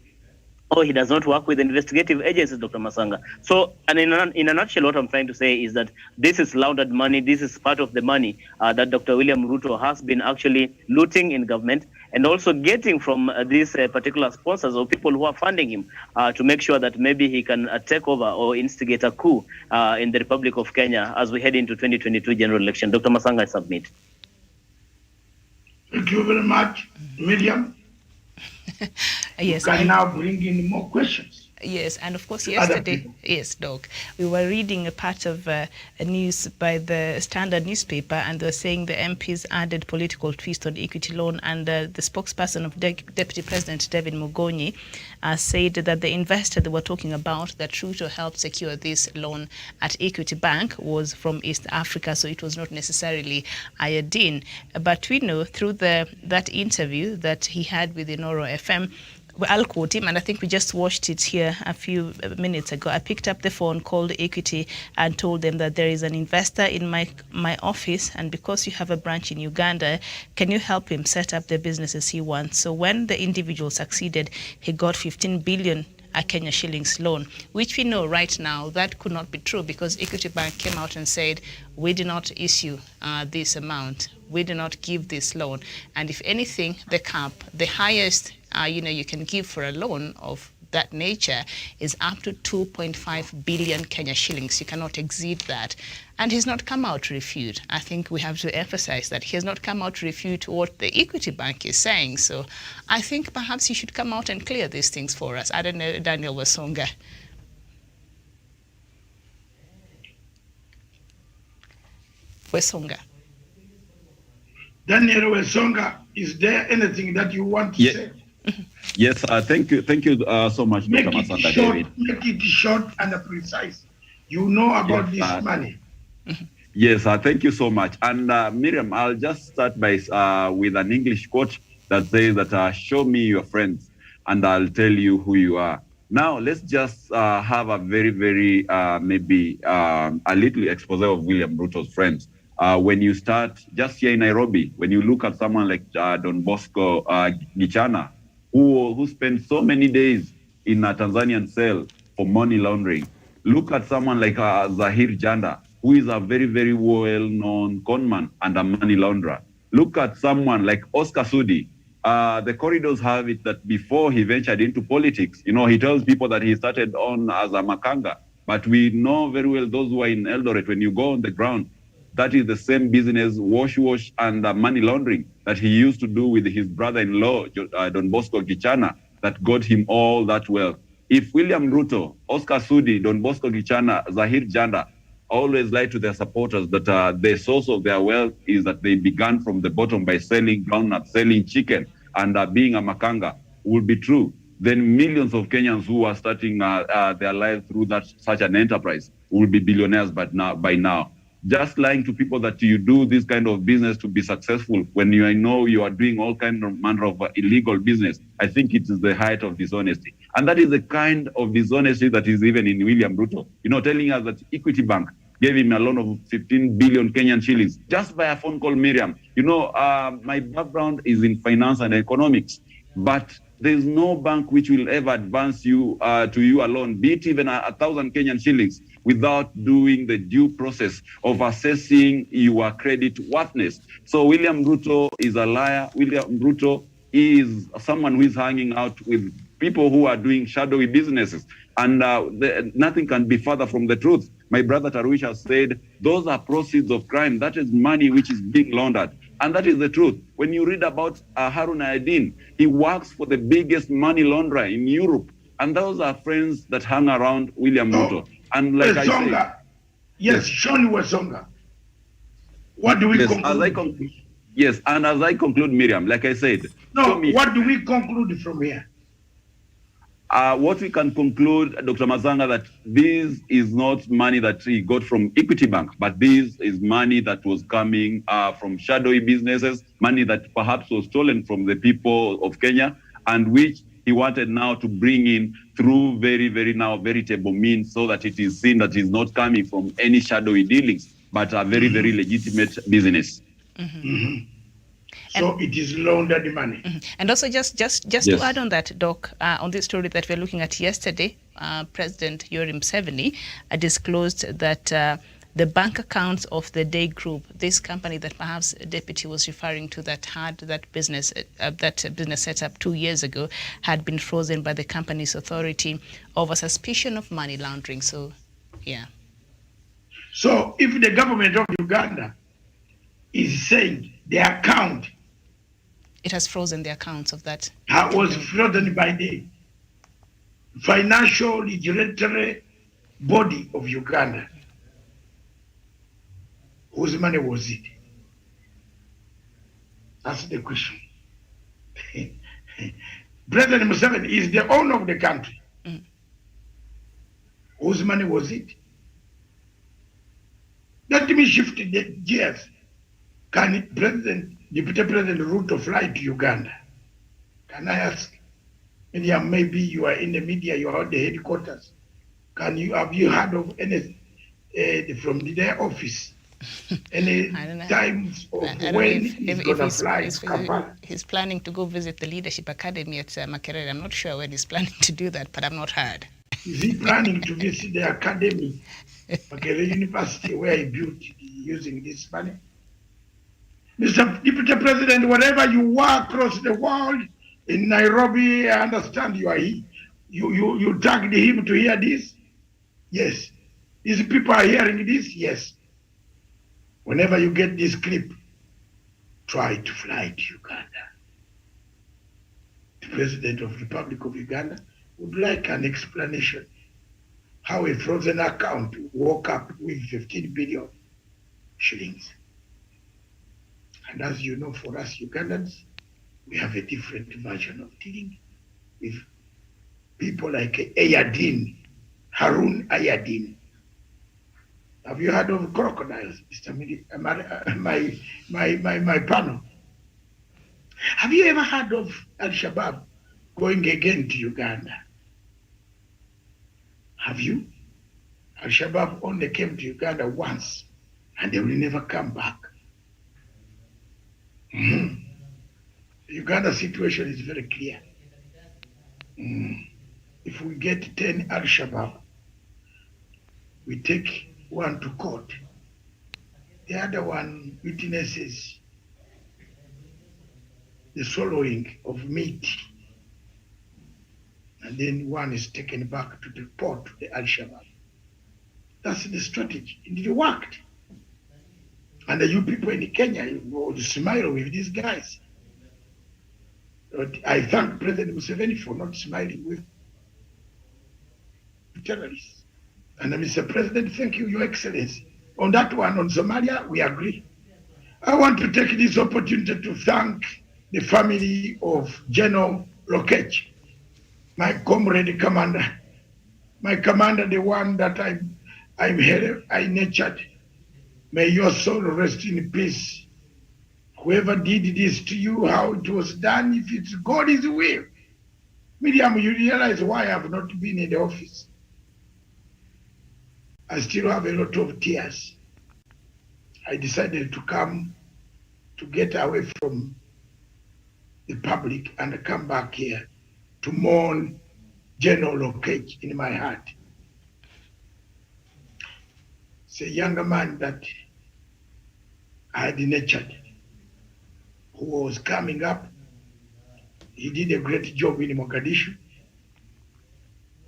or he does not work with investigative agencies, Dr. Masanga. So, and in a nutshell, what I'm trying to say is that this is laundered money. This is part of the money that Dr. William Ruto has been actually looting in government and also getting from these particular sponsors or people who are funding him to make sure that maybe he can take over or instigate a coup in the Republic of Kenya as we head into 2022 general election. Dr. Masanga, I submit. Thank you very much, Miriam. Yes, you can now bring in more questions. Yes, and of course yesterday, yes, Doc, we were reading a part of a news by the Standard newspaper, and they were saying the MPs added political twist on equity loan, and the spokesperson of Deputy President David Mugonyi said that the investor they were talking about that Ruto helped secure this loan at Equity Bank was from East Africa, so it was not necessarily Ayadin. But we know through that interview that he had with Inoro FM, I'll quote him, and I think we just watched it here a few minutes ago. I picked up the phone, called Equity, and told them that there is an investor in my office, and because you have a branch in Uganda, can you help him set up the businesses he wants? So when the individual succeeded, he got 15 billion Kenya shillings loan, which we know right now that could not be true because Equity Bank came out and said, we did not issue this amount. We do not give this loan. And if anything, the cap, the highest you can give for a loan of that nature is up to 2.5 billion Kenya shillings. You cannot exceed that. And he's not come out to refute. I think we have to emphasize that he has not come out to refute what the Equity Bank is saying. So I think perhaps he should come out and clear these things for us. I don't know, Daniel Wesonga. Daniel Wesonga, is there anything that you want to say? Yes, thank you so much, Dr. Masanga David. Make it short and precise. You know about this money. Yes, thank you so much. And Miriam, I'll just start by with an English quote that says that show me your friends and I'll tell you who you are. Now, let's just have a very, very, maybe a little expose of William Ruto's friends. When you start just here in Nairobi, when you look at someone like Don Bosco Gichana, who spent so many days in a Tanzanian cell for money laundering. Look at someone like Zahir Janda, who is a very, very well-known conman and a money launderer. Look at someone like Oscar Sudi. The corridors have it that before he ventured into politics, he tells people that he started on as a makanga. But we know very well those who are in Eldoret, when you go on the ground, that is the same business, wash, and money laundering that he used to do with his brother-in-law, Don Bosco Gichana, that got him all that wealth. If William Ruto, Oscar Sudi, Don Bosco Gichana, Zahir Janda always lie to their supporters that the source of their wealth is that they began from the bottom by selling groundnuts, selling chicken, and being a makanga, would be true, then millions of Kenyans who are starting their lives through such an enterprise will be billionaires by now. Just lying to people that you do this kind of business to be successful when you know you are doing all kind of manner of illegal business, I think it is the height of dishonesty. And that is the kind of dishonesty that is even in William Ruto. Telling us that Equity Bank gave him a loan of 15 billion Kenyan shillings just by a phone call, Miriam. My background is in finance and economics, but there's no bank which will ever advance you to you alone, be it even 1,000 Kenyan shillings, without doing the due process of assessing your credit worthiness. So William Ruto is a liar. William Ruto is someone who is hanging out with people who are doing shadowy businesses. And nothing can be further from the truth. My brother Taruish has said, those are proceeds of crime. That is money which is being laundered. And that is the truth. When you read about Harun Aydin, he works for the biggest money launderer in Europe. And those are friends that hang around William Ruto. And like Wesonga, I said, yes, Sean Wesonga. What do we conclude? Yes, and as I conclude, Miriam, like I said. What do we conclude from here? What we can conclude, Dr. Mazanga, that this is not money that he got from Equity Bank, but this is money that was coming from shadowy businesses, money that perhaps was stolen from the people of Kenya, and which he wanted now to bring in through very, very now veritable means, so that it is seen that he's not coming from any shadowy dealings, but a very, very legitimate business. So it is laundered money. And also just to add on that, Doc, on this story that we're looking at yesterday, President Yoweri Museveni disclosed that the bank accounts of the Day Group, this company that perhaps the deputy was referring to, that had that business set up 2 years ago, had been frozen by the company's authority over suspicion of money laundering. So, yeah. So if the government of Uganda is saying the account, it has frozen the accounts of that. Was frozen by the financial regulatory body of Uganda. Whose money was it? That's the question. President Museveni is the owner of the country. Whose money was it? Let me shift the gears. Can Deputy President Ruto fly to Uganda? Can I ask? Maybe you are in the media, you are at the headquarters. Have you heard of any from their office Any I don't know. times of I don't know when if he's going to fly he's, to Kampala? he's planning to go visit the Leadership Academy at Makerere. I'm not sure when he's planning to do that, but I've not heard. Is he planning to visit the academy, Makerere University, where he built using this money? Mr. Deputy President, wherever you were across the world, in Nairobi, I understand you are here. You tagged him to hear this? Yes. These people are hearing this? Yes. Whenever you get this clip, try to fly to Uganda. The President of the Republic of Uganda would like an explanation how a frozen account woke up with 15 billion shillings. And as you know, for us Ugandans, we have a different version of dealing with people like Ayadin, Harun Ayadin. Have you heard of crocodiles, Mr. My panel? Have you ever heard of Al-Shabaab going again to Uganda? Have you? Al-Shabaab only came to Uganda once, and they will never come back. The Uganda situation is very clear. If we get 10 Al-Shabaab, we take one to court. The other one witnesses the swallowing of meat. And then one is taken back to the port, to the Al-Shabaab. That's the strategy. And it worked. And you people in Kenya, you would smile with these guys. But I thank President Museveni for not smiling with terrorists. And Mr. President, thank you, Your Excellency. On that one, on Somalia, we agree. I want to take this opportunity to thank the family of General Lokech, my comrade commander, my commander, the one that I nurtured. May your soul rest in peace. Whoever did this to you, how it was done, if it's God's will. Miriam, you realize why I have not been in the office. I still have a lot of tears. I decided to come to get away from the public and come back here to mourn General Lokech in my heart. It's a younger man that I had nurtured, who was coming up. He did a great job in Mogadishu.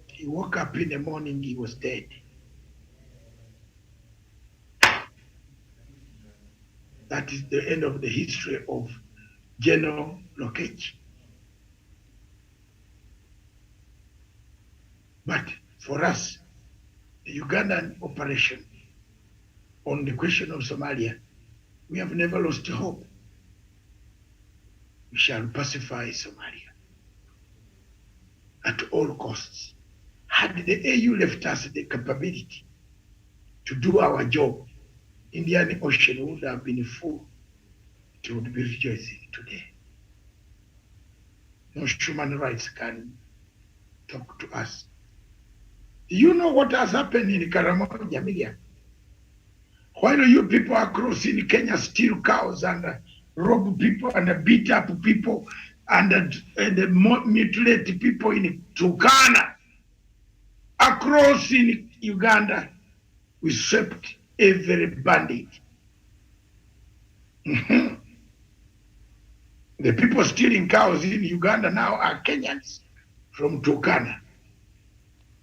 He woke up in the morning, he was dead. That is the end of the history of General Lokech. But for us, the Ugandan operation on the question of Somalia, we have never lost hope. We shall pacify Somalia at all costs. Had the AU left us the capability to do our job, Indian Ocean would have been full. It would be rejoicing today. No human rights can talk to us. Do you know what has happened in Karamoja, Miriam? While you people are crossing Kenya, steal cows and rob people and beat up people and mutilate people in Turkana, across in Uganda, we swept every bandit. The people stealing cows in Uganda now are Kenyans from Turkana.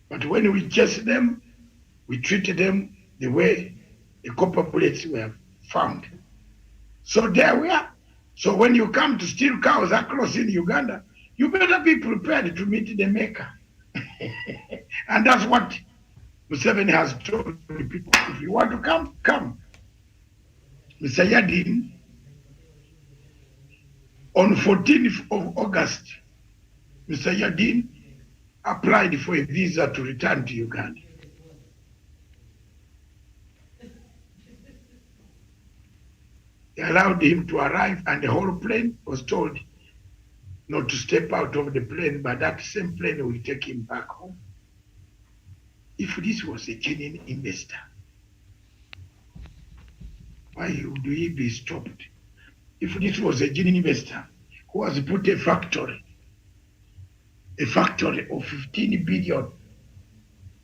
But when we chase them, we treat them the way the copper bullets were found. So there we are. So when you come to steal cows across in Uganda, you better be prepared to meet the maker. And that's what Museveni has told the people. If you want to come, come. Mr. Yadin, on 14th of August, Mr. Yadin applied for a visa to return to Uganda. They allowed him to arrive, and the whole plane was told not to step out of the plane, but that same plane will take him back home. If this was a genuine investor, Why would he be stopped? If this was a genuine investor who has put a factory of 15 billion,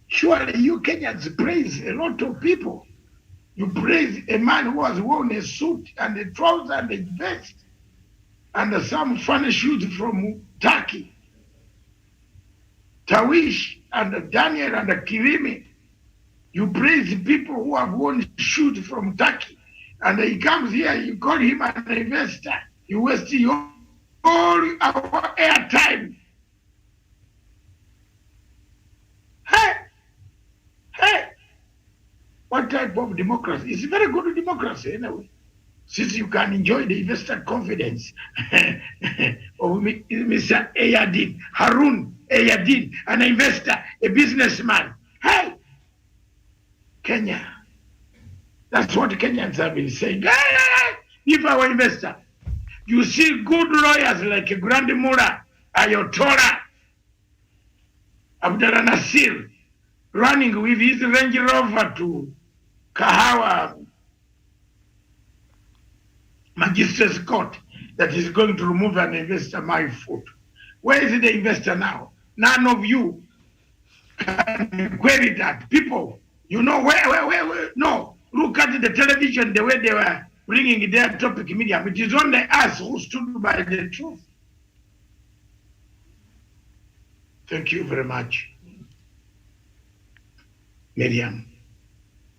surely you Kenyans praise a lot of people. You praise a man who has worn a suit and a trouser and a vest and some funny shoes from Turkey. Tawish and Daniel and Kirimi. You praise people who have worn shoes from Turkey. And he comes here, you call him an investor. You waste all our airtime. Hey, what type of democracy? It's a very good democracy anyway. Since you can enjoy the investor confidence of Mr. Ayadin, Harun Ayadin, an investor, a businessman. Hey, Kenya. That's what Kenyans have been saying. If I were investor, you see good lawyers like Grand Mura, Ayotora, Abdullah Nasir, running with his Range Rover to Kahawa Magistrates Court that is going to remove an investor my foot. Where is the investor now? None of you can query that. People, you know where? No. Look at the television, the way they were bringing their topic media. It is only us who stood by the truth. Thank you very much, Miriam.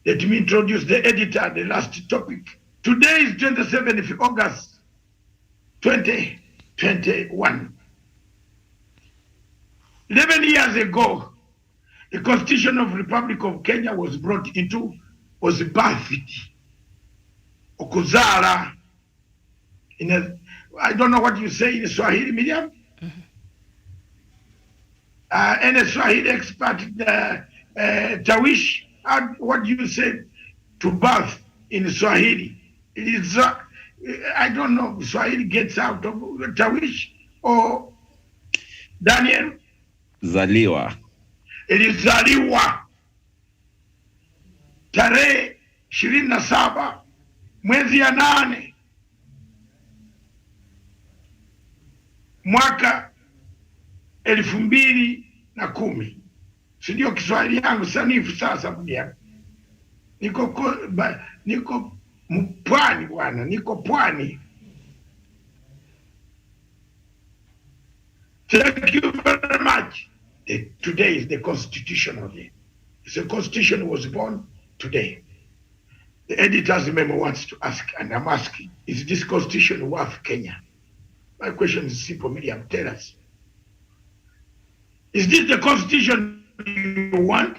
Let me introduce the editor, the last topic. Today is 27th of August, 2021. 11 years ago, the Constitution of the Republic of Kenya was birthed, Okuzara. I don't know what you say in Swahili, Miriam. Any Swahili expert, Tawish, what do you say to birth in Swahili? It is, I don't know, Swahili gets out of Tawish or Daniel? Zaliwa. It is Zaliwa. Tarehe 27 mwezi ya 8 mwaka 2010. Si ndio Kiswahili yangu sanifu sasa bwana. Niko mpwani bwana, niko pwani. Thank you very much. Today is the constitutional day. The constitution was born today. The editor's memo wants to ask, and I'm asking, is this constitution worth Kenya? My question is simple, Miriam, tell us. Is this the constitution you want?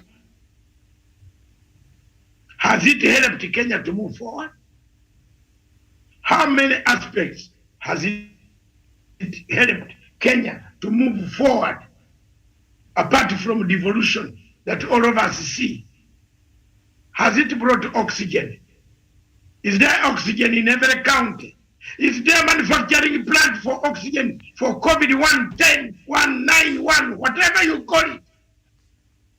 Has it helped Kenya to move forward? How many aspects has it helped Kenya to move forward, apart from devolution that all of us see? Has it brought oxygen? Is there oxygen in every county? Is there manufacturing plant for oxygen for COVID-110, 191, whatever you call it?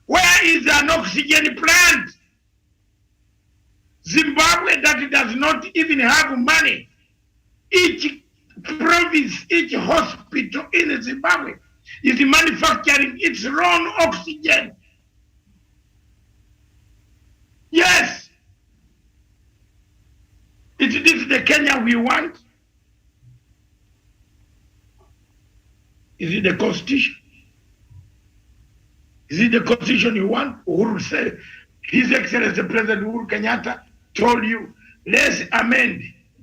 Where is an oxygen plant? Zimbabwe, that does not even have money. Each province, each hospital in Zimbabwe is manufacturing its own oxygen. Yes. Is this the Kenya we want? Is it the constitution? Is it the constitution you want? Uhuru said, His Excellency President Uhuru Kenyatta told you, let's amend.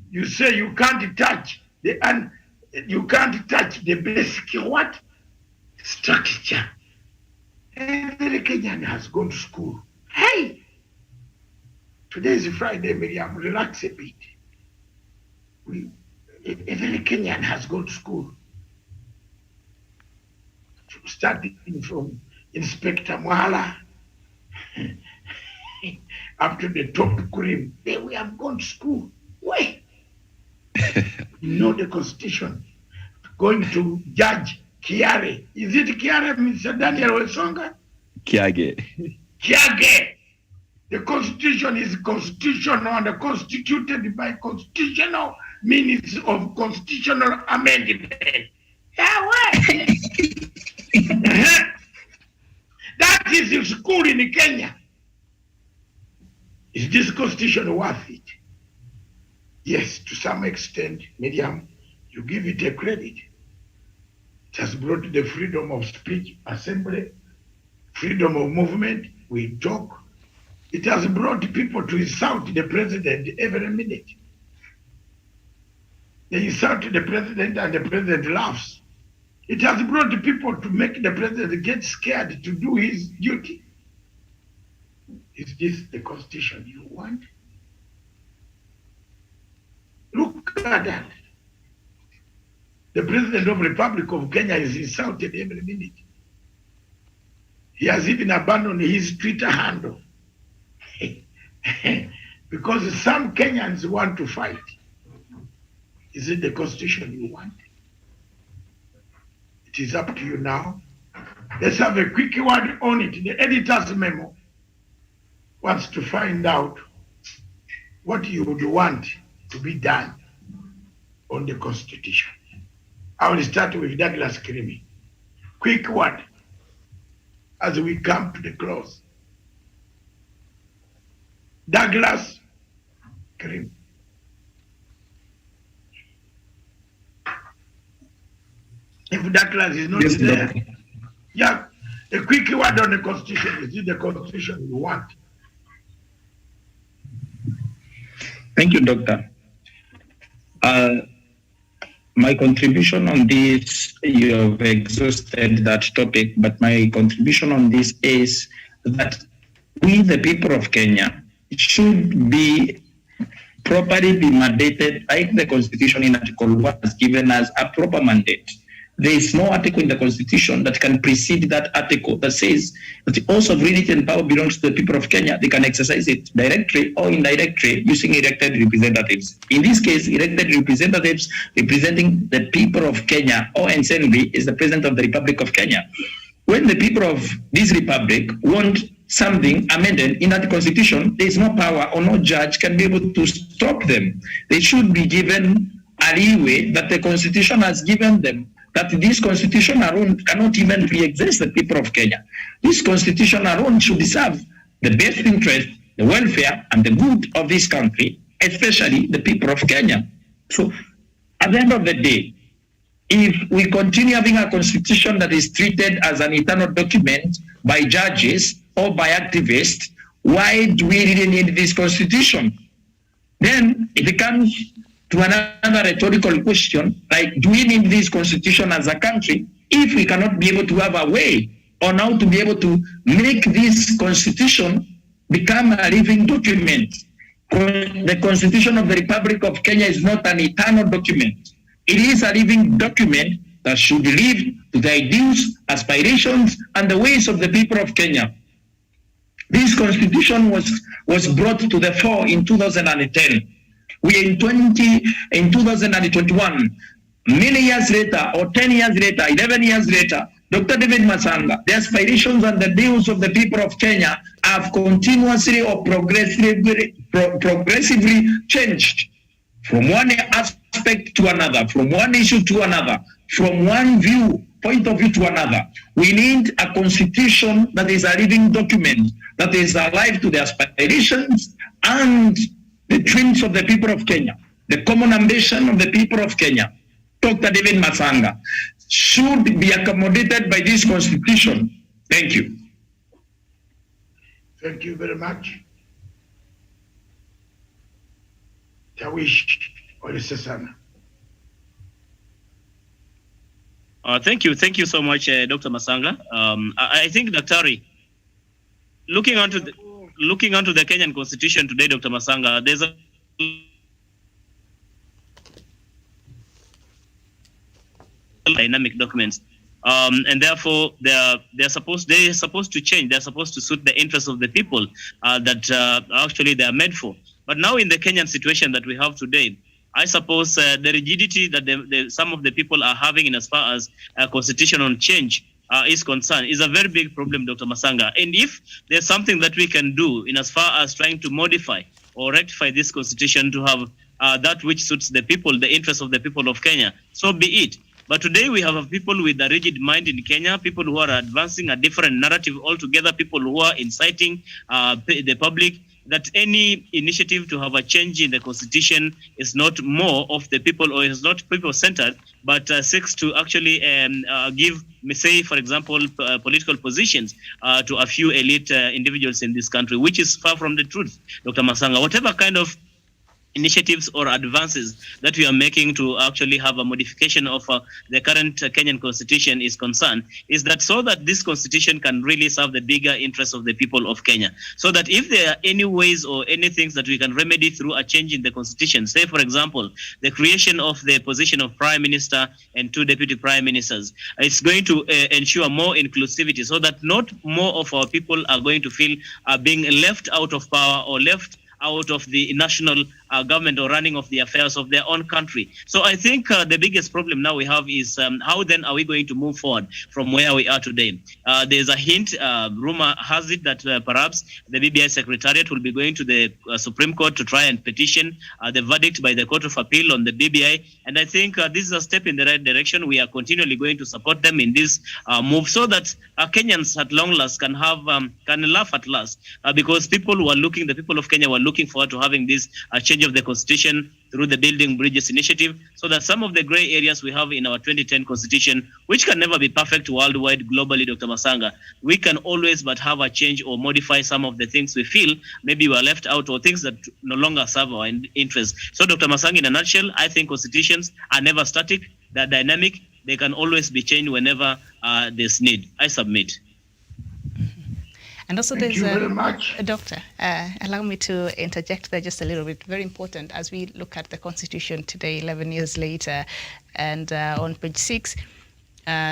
You say you can't touch the basic what? Structure. Every Kenyan has gone to school. Hey! Today is Friday, Miriam, relax a bit. Every Kenyan has gone to school. Starting from Inspector Mwala up to the top cream. We have gone to school. Wait. You know the Constitution. Going to Judge Kiare. Is it Kiare, Mr. Daniel Wesonga? Kiage. Kiage. The Constitution is constitutional and constituted by constitutional means of constitutional amendment. That is the school in Kenya. Is this constitution worth it? Yes, to some extent, Miriam, you give it a credit. It has brought the freedom of speech, assembly, freedom of movement. We talk. It has brought people to insult the president every minute. They insult the president and the president laughs. It has brought people to make the president get scared to do his duty. Is this the constitution you want? Look at that. The president of the Republic of Kenya is insulted every minute. He has even abandoned his Twitter handle because some Kenyans want to fight. Is it the constitution you want? It is up to you now. Let's have a quick word on it. The editor's memo wants to find out what you would want to be done on the constitution. I will start with Douglas Kirimi. Quick word as we come to the close. Douglas Kirimi. If Douglas is not there, yeah, a quick word on the constitution. Is it the constitution you want? Thank you, Doctor. My contribution on this, you have exhausted that topic, but my contribution on this is that we, the people of Kenya, should be properly be mandated, like the Constitution in Article 1 has given us a proper mandate. There is no article in the Constitution that can precede that article that says that all sovereignty and power belongs to the people of Kenya. They can exercise it directly or indirectly using elected representatives. In this case, elected representatives representing the people of Kenya or assembly is the President of the Republic of Kenya. When the people of this republic want something amended in that constitution, there is no power or no judge can be able to stop them. They should be given a leeway that the constitution has given them, that this constitution alone cannot even pre-exist the people of Kenya. This constitution alone should serve the best interest, the welfare, and the good of this country, especially the people of Kenya. So at the end of the day, if we continue having a constitution that is treated as an eternal document by judges or by activists, why do we really need this constitution? Then it comes to another rhetorical question, like, do we need this constitution as a country if we cannot be able to have a way on how to be able to make this constitution become a living document? The Constitution of the Republic of Kenya is not an eternal document. It is a living document that should live to the ideals, aspirations, and the ways of the people of Kenya. This constitution was brought to the fore in 2010. We are in 2021. Many years later, or 10 years later, 11 years later, Dr. David Masanga, the aspirations and the views of the people of Kenya have continuously or progressively changed from one aspect to another, from one issue to another, from one point of view to another. We need a constitution that is a living document, that is alive to the aspirations and the dreams of the people of Kenya, the common ambition of the people of Kenya. Dr. David Masanga should be accommodated by this constitution. Thank you. Thank you very much. Tawish Olisesana. Thank you so much, Dr. Masanga. I think, Daktari, looking onto the Kenyan Constitution today, Dr. Masanga, there's a dynamic documents, and therefore they're supposed to change. They're supposed to suit the interests of the people that actually they are made for. But now in the Kenyan situation that we have today, I suppose the rigidity that some of the people are having in as far as constitutional change is concerned, is a very big problem, Dr. Masanga. And if there's something that we can do in as far as trying to modify or rectify this constitution to have that which suits the people, the interests of the people of Kenya, so be it. But today we have people with a rigid mind in Kenya, people who are advancing a different narrative altogether, people who are inciting the public, that any initiative to have a change in the constitution is not more of the people or is not people-centered, but seeks to actually give, say, for example, political positions to a few elite individuals in this country, which is far from the truth, Dr. Masanga. Whatever kind of initiatives or advances that we are making to actually have a modification of the current Kenyan constitution is concerned, is that so that this constitution can really serve the bigger interests of the people of Kenya. So that if there are any ways or any things that we can remedy through a change in the constitution, say for example, the creation of the position of prime minister and 2 deputy prime ministers, it's going to ensure more inclusivity so that not more of our people are going to feel being left out of power or left out of the national government or running of the affairs of their own country. So I think the biggest problem now we have is how then are we going to move forward from where we are today? There's a hint, rumor has it that perhaps the BBI Secretariat will be going to the Supreme Court to try and petition the verdict by the Court of Appeal on the BBI. And I think this is a step in the right direction. We are continually going to support them in this move so that Kenyans at long last can have can laugh at last because people who are looking, the people of Kenya were looking forward to having this change of the constitution through the Building Bridges initiative, so that some of the gray areas we have in our 2010 constitution, which can never be perfect worldwide, globally, Dr. Masanga, we can always but have a change or modify some of the things we feel maybe were left out or things that no longer serve our interests. So Dr. Masanga, in a nutshell, I think constitutions are never static, they're dynamic, they can always be changed whenever there's need. I submit. And also Thank you very much. Doctor, allow me to interject there just a little bit. Very important as we look at the Constitution today, 11 years later, and on page 6,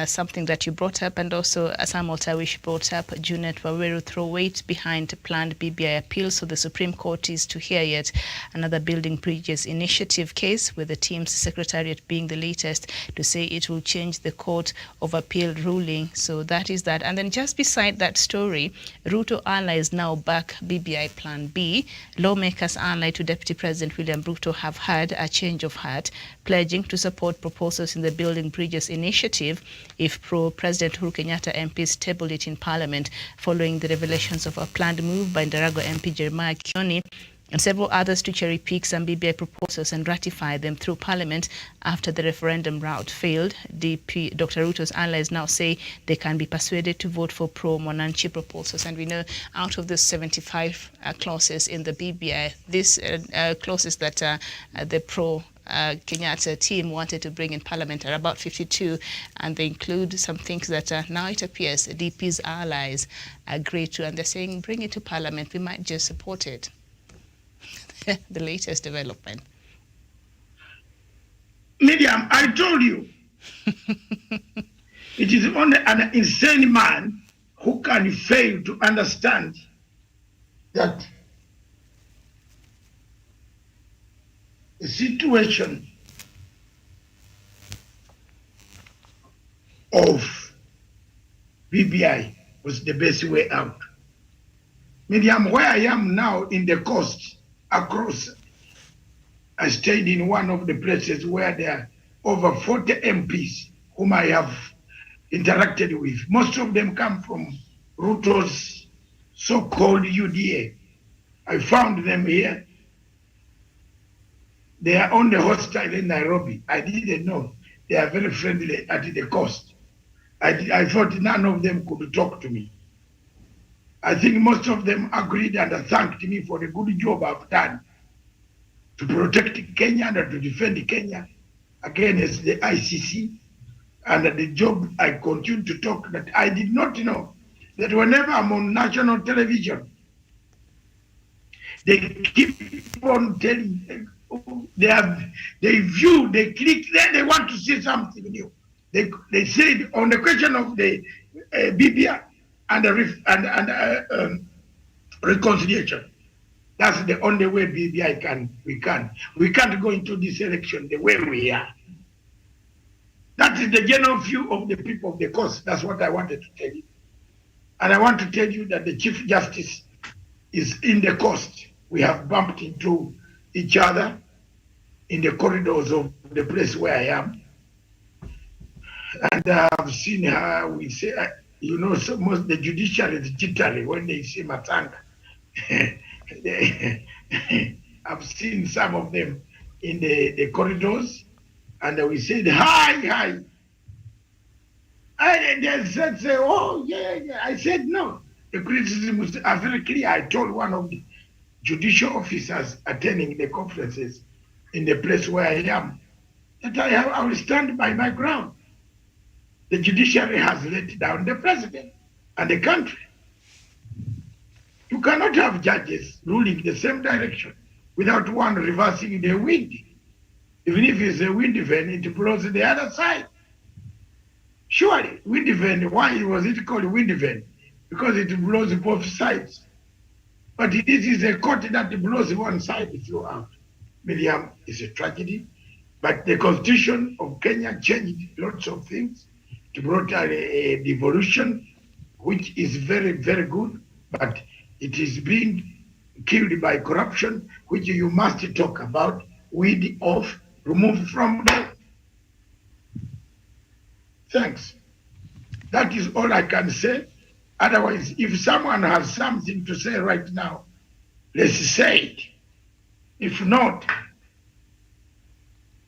something that you brought up, and also Sam Otawish brought up, Junet Waweru throw weight behind planned BBI appeal, so the Supreme Court is to hear yet another Building Bridges initiative case, with the team's secretariat being the latest to say it will change the Court of Appeal ruling. So that is that. And then just beside that story, Ruto allies now back BBI Plan B. Lawmakers allied to Deputy President William Ruto have had a change of heart, pledging to support proposals in the Building Bridges initiative if pro-President Uhuru Kenyatta MPs table it in Parliament, following the revelations of a planned move by Ndarago MP Jeremiah Kioni and several others to cherry-pick some BBI proposals and ratify them through Parliament after the referendum route failed. Dr. Ruto's allies now say they can be persuaded to vote for pro-Mwananchi proposals. And we know out of the 75 clauses in the BBI, these clauses that the Kenyatta team wanted to bring in Parliament are about 52, and they include some things that now it appears DP's allies agree to, and they're saying bring it to Parliament, we might just support it. The latest development. Miriam, I told you, it is only an insane man who can fail to understand that the situation of BBI was the best way out. Miriam, where I am now in the coast across, I stayed in one of the places where there are over 40 MPs whom I have interacted with. Most of them come from Ruto's so-called UDA. I found them here. They are on the hostel in Nairobi. I didn't know. They are very friendly at the coast. I thought none of them could talk to me. I think most of them agreed and thanked me for the good job I've done to protect Kenya and to defend Kenya against the ICC, and the job I continue to talk that I did not know that whenever I'm on national television, they keep on telling, they view, they click, then they want to see something new. They said on the question of the BBI and reconciliation, that's the only way BBI we can't go into this election the way we are. That is the general view of the people of the coast. That's what I wanted to tell you. And I want to tell you that the Chief Justice is in the coast. We have bumped into each other in the corridors of the place where I am. And I've seen her, we say, you know, so most the judiciary is jittery when they see Matanga. I've seen some of them in the corridors, and we said, hi. And they said, oh, yeah. I said, no. The criticism was very clear. I told one of the judicial officers attending the conferences in the place where I am that I will stand by my ground. The judiciary has let down the president and the country. You cannot have judges ruling the same direction without one reversing the wind. Even if it's a wind vane, it blows the other side. Surely, wind vane, why was it called wind vane? Because it blows both sides. But this is a court that blows one side throughout. Miriam, is a tragedy. But the constitution of Kenya changed lots of things. It brought a devolution, which is very, very good. But it is being killed by corruption, which you must talk about, weed off, remove from there. Thanks. That is all I can say. Otherwise, if someone has something to say right now, let's say it. If not,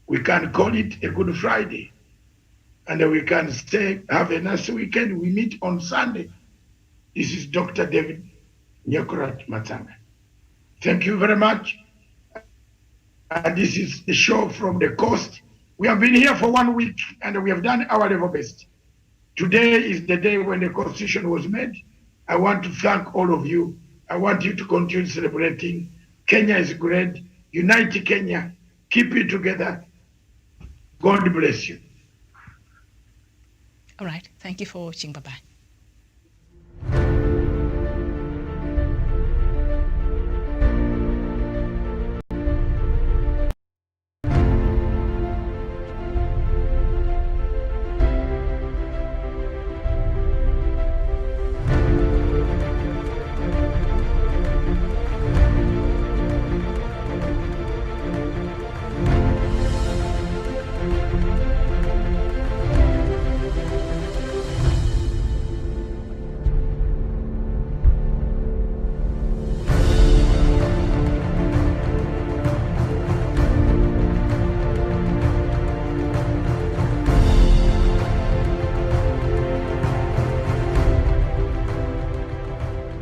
we can call it a Good Friday. And we can say, have a nice weekend. We meet on Sunday. This is Dr. David Nyakurat Matanga. Thank you very much. And this is the show from the coast. We have been here for 1 week and we have done our level best. Today is the day when the Constitution was made. I want to thank all of you. I want you to continue celebrating. Kenya is great. Unite Kenya. Keep it together. God bless you. All right. Thank you for watching. Bye-bye.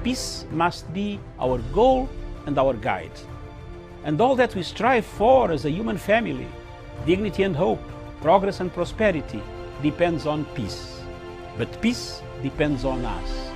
Peace must be our goal and our guide. And all that we strive for as a human family, dignity and hope, progress and prosperity, depends on peace. But peace depends on us.